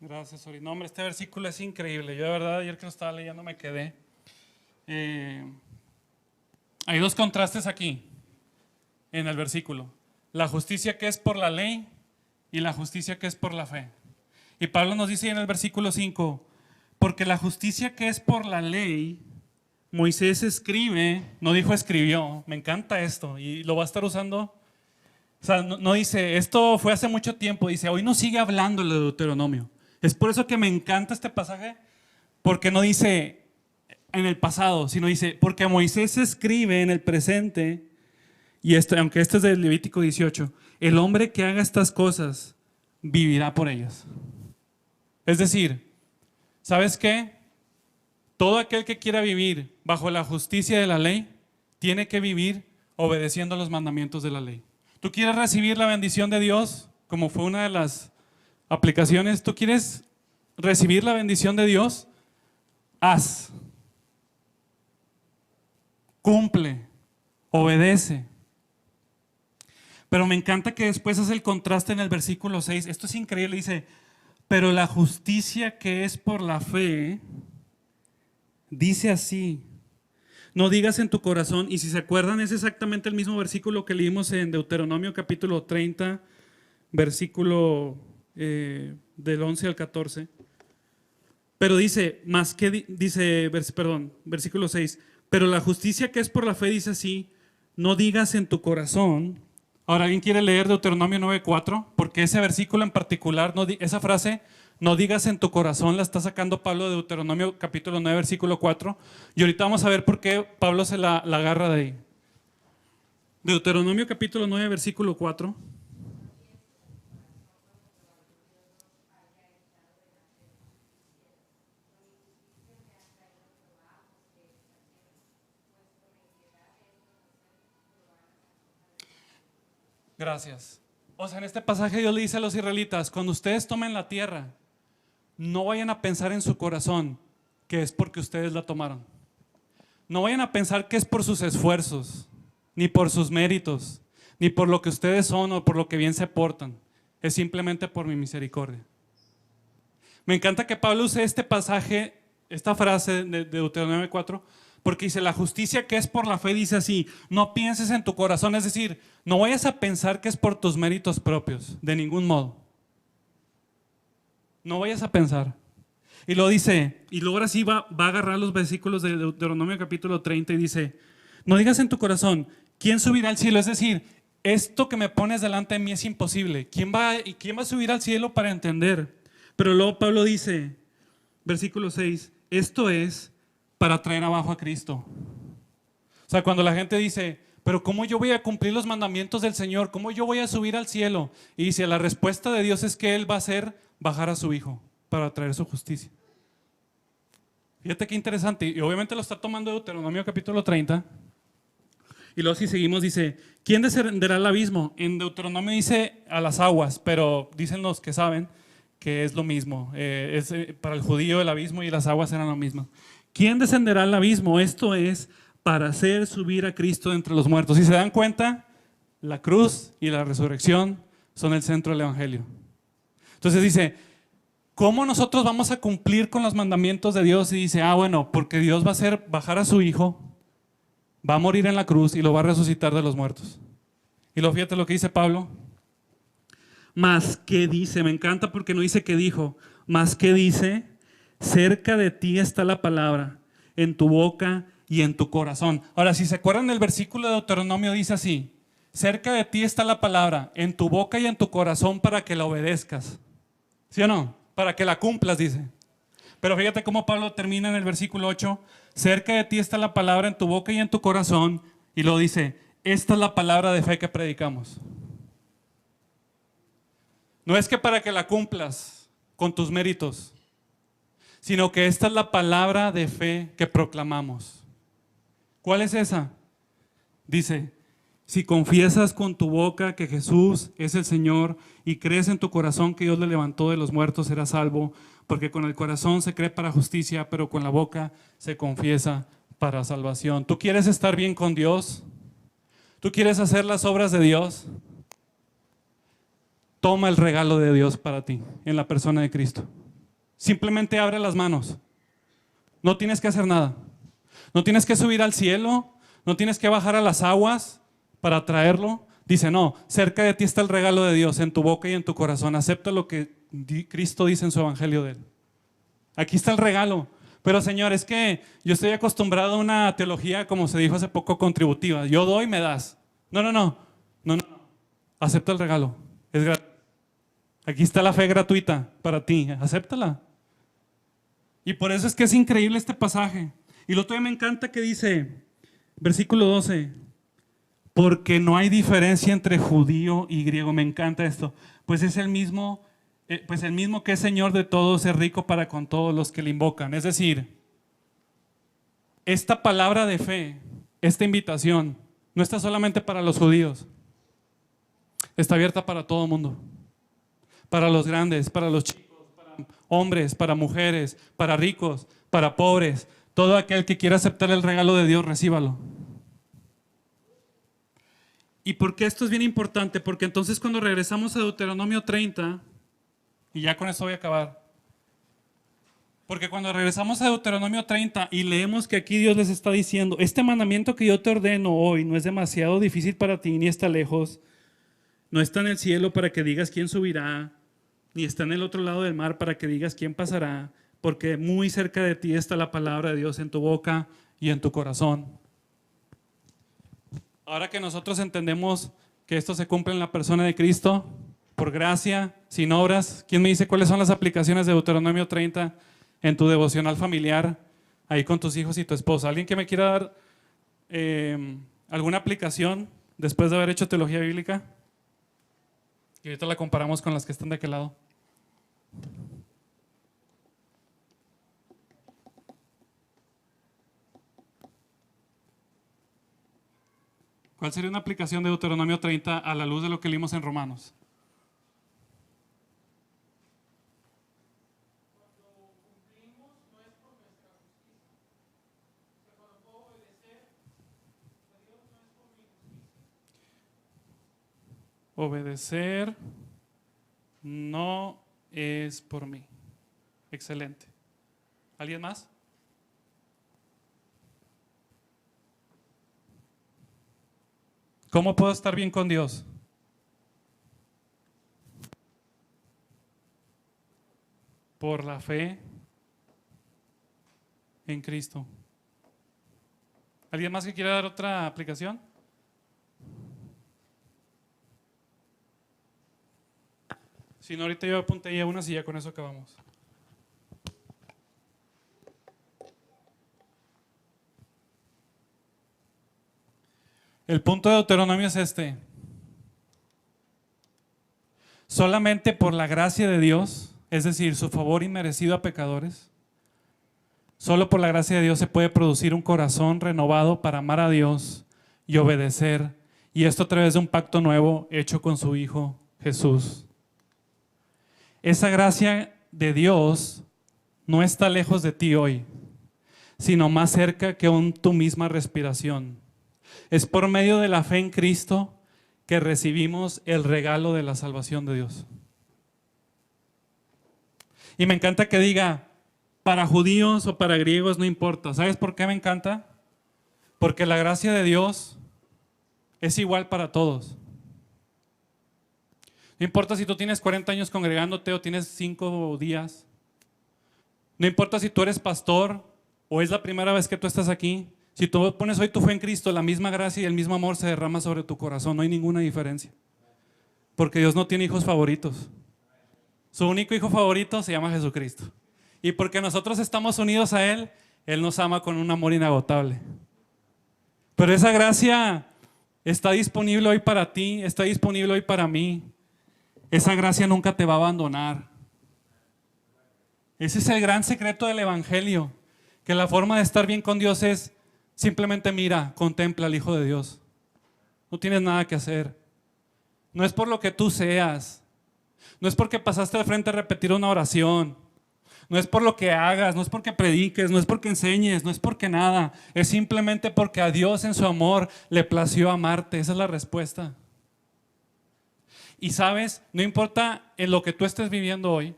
Gracias, Ori. No, hombre, este versículo es increíble. Yo de verdad ayer que lo estaba leyendo me quedé. Hay dos contrastes aquí en el versículo. La justicia que es por la ley y la justicia que es por la fe. Y Pablo nos dice en el versículo 5, porque la justicia que es por la ley, Moisés escribe, no dijo escribió, me encanta esto y lo va a estar usando. O sea, no dice, esto fue hace mucho tiempo, dice, hoy no sigue hablando el de Deuteronomio. Es por eso que me encanta este pasaje, porque no dice en el pasado, sino dice, porque Moisés escribe en el presente, y esto, aunque esto es del Levítico 18, el hombre que haga estas cosas vivirá por ellas. Es decir, ¿sabes qué? Todo aquel que quiera vivir bajo la justicia de la ley, tiene que vivir obedeciendo los mandamientos de la ley. ¿Tú quieres recibir la bendición de Dios? Como fue una de las aplicaciones. ¿Tú quieres recibir la bendición de Dios? Haz. Cumple. Obedece. Pero me encanta que después hace el contraste en el versículo 6. Esto es increíble. Dice, pero la justicia que es por la fe, dice así. No digas en tu corazón, y si se acuerdan es exactamente el mismo versículo que leímos en Deuteronomio capítulo 30, versículo del 11 al 14. Pero dice, versículo 6, pero la justicia que es por la fe dice así, no digas en tu corazón. Ahora, ¿alguien quiere leer Deuteronomio 9:4? Porque ese versículo en particular, esa frase, no digas en tu corazón, la está sacando Pablo de Deuteronomio capítulo 9, versículo 4. Y ahorita vamos a ver por qué Pablo se la agarra de ahí. Deuteronomio capítulo 9, versículo 4. Gracias. O sea, en este pasaje Dios le dice a los israelitas, cuando ustedes tomen la tierra, no vayan a pensar en su corazón que es porque ustedes la tomaron. No vayan a pensar que es por sus esfuerzos, ni por sus méritos, ni por lo que ustedes son o por lo que bien se portan. Es simplemente por mi misericordia. Me encanta que Pablo use este pasaje, esta frase de Deuteronomio 4, porque dice, la justicia que es por la fe dice así, no pienses en tu corazón, es decir, no vayas a pensar que es por tus méritos propios, de ningún modo. No vayas a pensar. Y lo dice, y luego ahora sí va a agarrar los versículos de Deuteronomio capítulo 30 y dice, no digas en tu corazón, ¿quién subirá al cielo? Es decir, esto que me pones delante de mí es imposible. ¿Quién va a subir al cielo para entender? Pero luego Pablo dice, versículo 6, esto es para traer abajo a Cristo. O sea, cuando la gente dice, pero ¿cómo yo voy a cumplir los mandamientos del Señor? ¿Cómo yo voy a subir al cielo? Y dice, la respuesta de Dios es que Él va a hacer bajar a su Hijo para traer su justicia. Fíjate qué interesante. Y obviamente lo está tomando Deuteronomio capítulo 30. Y luego si seguimos dice, ¿quién descenderá al abismo? En Deuteronomio dice a las aguas, pero dicen los que saben que es lo mismo. Para el judío el abismo y las aguas eran lo mismo. ¿Quién descenderá al abismo? Esto es para hacer subir a Cristo de entre los muertos. Si se dan cuenta, la cruz y la resurrección son el centro del Evangelio. Entonces dice, ¿cómo nosotros vamos a cumplir con los mandamientos de Dios? Y dice, bueno, porque Dios va a hacer bajar a su Hijo, va a morir en la cruz y lo va a resucitar de los muertos. Y luego fíjate lo que dice Pablo. Más que dice, me encanta porque no dice que dijo, más que dice, cerca de ti está la palabra, en tu boca y en tu corazón. Ahora, si se acuerdan del versículo de Deuteronomio, dice así, cerca de ti está la palabra, en tu boca y en tu corazón para que la obedezcas. ¿Sí o no? Para que la cumplas, dice. Pero fíjate cómo Pablo termina en el versículo 8, cerca de ti está la palabra en tu boca y en tu corazón, y lo dice, esta es la palabra de fe que predicamos. No es que para que la cumplas con tus méritos, sino que esta es la palabra de fe que proclamamos. ¿Cuál es esa? Dice, si confiesas con tu boca que Jesús es el Señor y crees en tu corazón que Dios le levantó de los muertos, serás salvo, porque con el corazón se cree para justicia, pero con la boca se confiesa para salvación. ¿Tú quieres estar bien con Dios? ¿Tú quieres hacer las obras de Dios? Toma el regalo de Dios para ti en la persona de Cristo. Simplemente abre las manos. No tienes que hacer nada. No tienes que subir al cielo. No tienes que bajar a las aguas para traerlo. Dice, no, cerca de ti está el regalo de Dios en tu boca y en tu corazón. Acepta lo que Cristo dice en su evangelio de él. Aquí está el regalo. Pero Señor, es que yo estoy acostumbrado a una teología, como se dijo hace poco, contributiva. Yo doy, me das. No. Acepta el regalo. Es gratis. Aquí está la fe gratuita para ti. Acéptala. Y por eso es que es increíble este pasaje. Y lo todavía me encanta que dice, versículo 12, porque no hay diferencia entre judío y griego. Me encanta esto. Pues es el mismo que es Señor de todos, es rico para con todos los que le invocan. Es decir, esta palabra de fe, esta invitación, no está solamente para los judíos. Está abierta para todo el mundo. Para los grandes, para los chicos, para hombres, para mujeres, para ricos, para pobres. Todo aquel que quiera aceptar el regalo de Dios, recíbalo. ¿Y por qué esto es bien importante? Porque entonces cuando regresamos a Deuteronomio 30, y ya con esto voy a acabar. Porque cuando regresamos a Deuteronomio 30 y leemos que aquí Dios les está diciendo, este mandamiento que yo te ordeno hoy no es demasiado difícil para ti ni está lejos. No está en el cielo para que digas quién subirá, ni está en el otro lado del mar para que digas quién pasará, porque muy cerca de ti está la palabra de Dios en tu boca y en tu corazón. Ahora que nosotros entendemos que esto se cumple en la persona de Cristo, por gracia, sin obras, ¿quién me dice cuáles son las aplicaciones de Deuteronomio 30 en tu devocional familiar, ahí con tus hijos y tu esposa? ¿Alguien que me quiera dar alguna aplicación después de haber hecho teología bíblica? Y ahorita la comparamos con las que están de aquel lado. ¿Cuál sería una aplicación de Deuteronomio 30 a la luz de lo que leímos en Romanos? Cuando cumplimos no es por nuestra justicia. Cuando puedo obedecer a Dios no es por mi justicia. Obedecer no es por mí. Excelente. ¿Alguien más? ¿Cómo puedo estar bien con Dios? Por la fe en Cristo. ¿Alguien más que quiera dar otra aplicación? Si no, ahorita yo apunté ya unas y ya con eso acabamos. El punto de Deuteronomio es este. Solamente por la gracia de Dios, es decir, su favor inmerecido a pecadores, solo por la gracia de Dios se puede producir un corazón renovado para amar a Dios y obedecer, y esto a través de un pacto nuevo hecho con su Hijo Jesús. Esa gracia de Dios no está lejos de ti hoy. sino más cerca que aún tu misma respiración. Es por medio de la fe en Cristo que recibimos el regalo de la salvación de Dios. Y me encanta que diga, para judíos o para griegos no importa. ¿Sabes por qué me encanta? Porque la gracia de Dios es igual para todos. No importa si tú tienes 40 años congregándote o tienes 5 días. No importa si tú eres pastor o es la primera vez que tú estás aquí. Si tú pones hoy tu fe en Cristo, la misma gracia y el mismo amor se derrama sobre tu corazón. No hay ninguna diferencia. Porque Dios no tiene hijos favoritos. Su único hijo favorito se llama Jesucristo. Y porque nosotros estamos unidos a Él, Él nos ama con un amor inagotable. Pero esa gracia está disponible hoy para ti, está disponible hoy para mí. Esa gracia nunca te va a abandonar. Ese es el gran secreto del Evangelio, que la forma de estar bien con Dios es simplemente mira, contempla al Hijo de Dios. No tienes nada que hacer. No es por lo que tú seas. No es porque pasaste de frente a repetir una oración. No es por lo que hagas, no es porque prediques, no es porque enseñes, no es porque nada. Es simplemente porque a Dios en su amor le plació amarte. Esa es la respuesta. Y sabes, no importa en lo que tú estés viviendo hoy,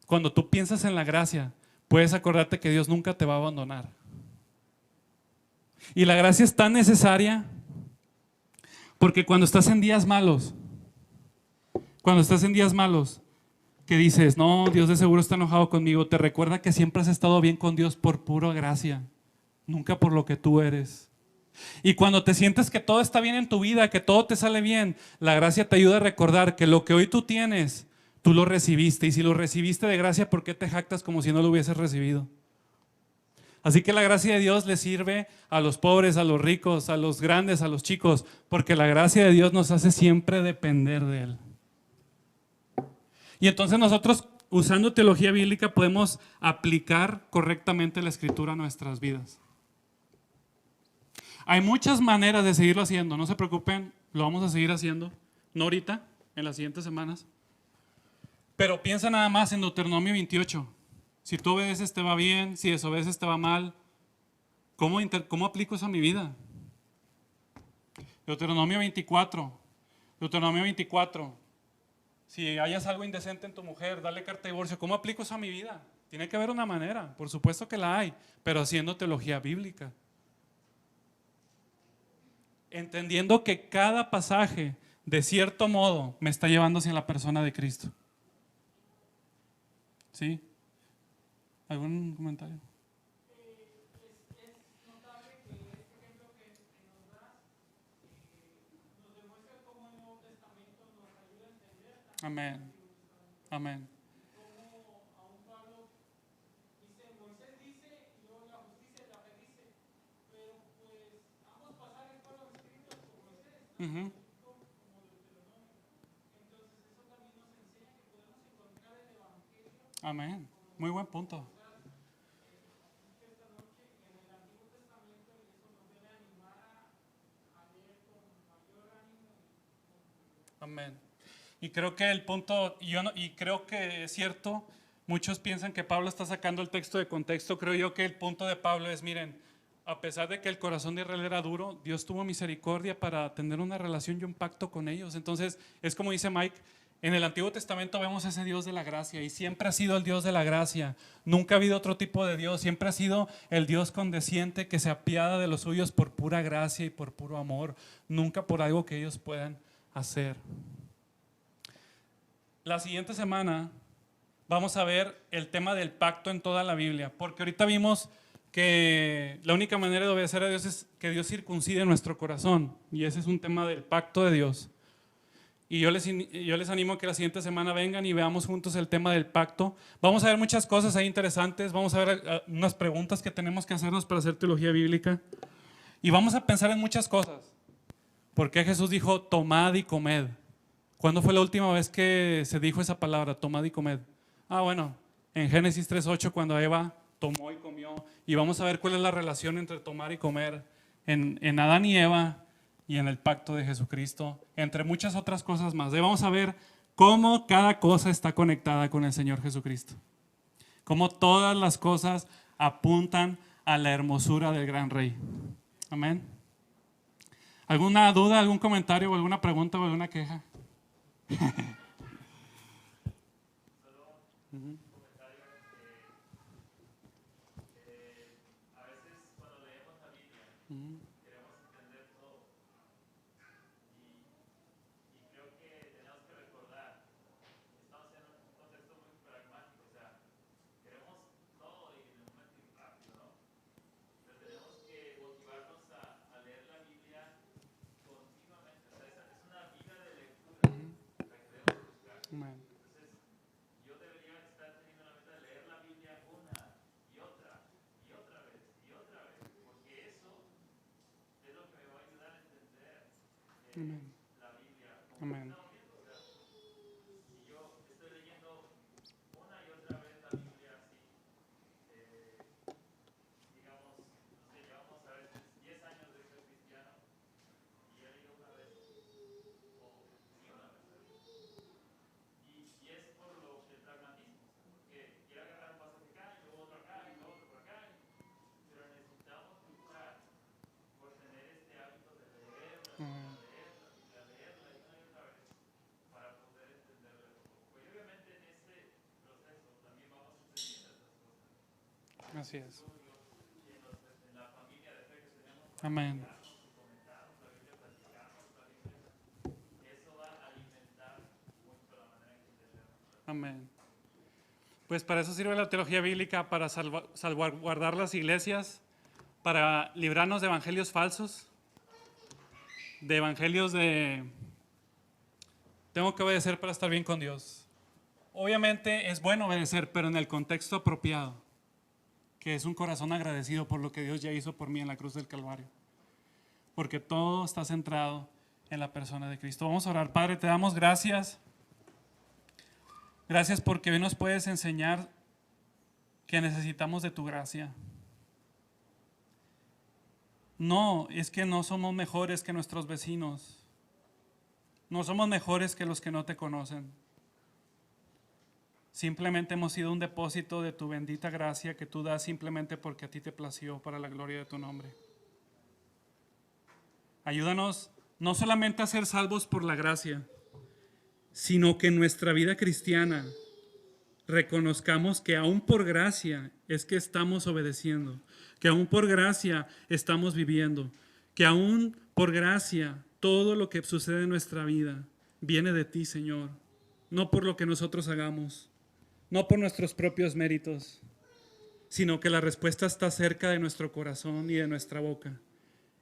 cuando tú piensas en la gracia, puedes acordarte que Dios nunca te va a abandonar. Y la gracia es tan necesaria porque cuando estás en días malos, que dices, no, Dios de seguro está enojado conmigo, te recuerda que siempre has estado bien con Dios por pura gracia, nunca por lo que tú eres. Y cuando te sientes que todo está bien en tu vida, que todo te sale bien, la gracia te ayuda a recordar que lo que hoy tú tienes, tú lo recibiste. Y si lo recibiste de gracia, ¿por qué te jactas como si no lo hubieses recibido? Así que la gracia de Dios le sirve a los pobres, a los ricos, a los grandes, a los chicos, porque la gracia de Dios nos hace siempre depender de Él. Y entonces nosotros, usando teología bíblica, podemos aplicar correctamente la Escritura a nuestras vidas. Hay muchas maneras de seguirlo haciendo, no se preocupen, lo vamos a seguir haciendo, no ahorita, en las siguientes semanas. Pero piensa nada más en Deuteronomio 28. Si tú obedeces te va bien, si desobedeces te va mal. ¿Cómo aplico eso a mi vida? Deuteronomio 24. Si hayas algo indecente en tu mujer, dale carta de divorcio. ¿Cómo aplico eso a mi vida? Tiene que haber una manera, por supuesto que la hay, pero haciendo teología bíblica. Entendiendo que cada pasaje, de cierto modo, me está llevando hacia la persona de Cristo. ¿Sí? ¿Algún comentario? Es notable que este ejemplo que nos das nos demuestra cómo el Nuevo Testamento nos ayuda a entender también. Amén. Amén. Cómo aún Pablo dice, Moisés dice, y luego la justicia y la fe dice, pero pues ambos pasajes fueron escritos por Moisés, Uh-huh. como Deuteronomio. Entonces eso también nos enseña que podemos encontrar el Evangelio. Amén. Muy buen punto. Amén. Y creo que el punto, y creo que es cierto, muchos piensan que Pablo está sacando el texto de contexto. Creo yo que el punto de Pablo es, miren, a pesar de que el corazón de Israel era duro, Dios tuvo misericordia para tener una relación y un pacto con ellos. Entonces, es como dice Mike, en el Antiguo Testamento vemos ese Dios de la gracia y siempre ha sido el Dios de la gracia. Nunca ha habido otro tipo de Dios, siempre ha sido el Dios condesciente que se apiada de los suyos por pura gracia y por puro amor, nunca por algo que ellos puedan hacer. La siguiente semana vamos a ver el tema del pacto en toda la Biblia, porque ahorita vimos que la única manera de obedecer a Dios es que Dios circuncide nuestro corazón, y ese es un tema del pacto de Dios. Y yo les animo a que la siguiente semana vengan y veamos juntos el tema del pacto. Vamos a ver muchas cosas ahí interesantes, vamos a ver unas preguntas que tenemos que hacernos para hacer teología bíblica, y vamos a pensar en muchas cosas. ¿Por qué Jesús dijo tomad y comed? ¿Cuándo fue la última vez que se dijo esa palabra, tomad y comed? Bueno, en Génesis 3:8, cuando Eva tomó y comió. Y vamos a ver cuál es la relación entre tomar y comer en Adán y Eva y en el pacto de Jesucristo, entre muchas otras cosas más. Y vamos a ver cómo cada cosa está conectada con el Señor Jesucristo. Cómo todas las cosas apuntan a la hermosura del gran Rey. Amén. ¿Alguna duda, algún comentario, o alguna pregunta o alguna queja? Amén. Amén. Amén. Así es. Amén. Amén. Pues para eso sirve la teología bíblica, para salvaguardar las iglesias, para librarnos de evangelios falsos, de evangelios de tengo que obedecer para estar bien con Dios. Obviamente es bueno obedecer, pero en el contexto apropiado, que es un corazón agradecido por lo que Dios ya hizo por mí en la cruz del Calvario. Porque todo está centrado en la persona de Cristo. Vamos a orar. Padre, te damos gracias. Gracias porque hoy nos puedes enseñar que necesitamos de tu gracia. No, es que no somos mejores que nuestros vecinos. No somos mejores que los que no te conocen. Simplemente hemos sido un depósito de tu bendita gracia que tú das simplemente porque a ti te plació para la gloria de tu nombre. Ayúdanos no solamente a ser salvos por la gracia, sino que en nuestra vida cristiana reconozcamos que aún por gracia es que estamos obedeciendo, que aún por gracia estamos viviendo, que aún por gracia todo lo que sucede en nuestra vida viene de ti, Señor, no por lo que nosotros hagamos, no por nuestros propios méritos, sino que la respuesta está cerca de nuestro corazón y de nuestra boca,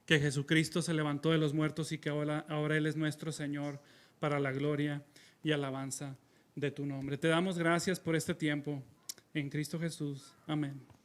que Jesucristo se levantó de los muertos y que ahora Él es nuestro Señor para la gloria y alabanza de tu nombre. Te damos gracias por este tiempo en Cristo Jesús. Amén.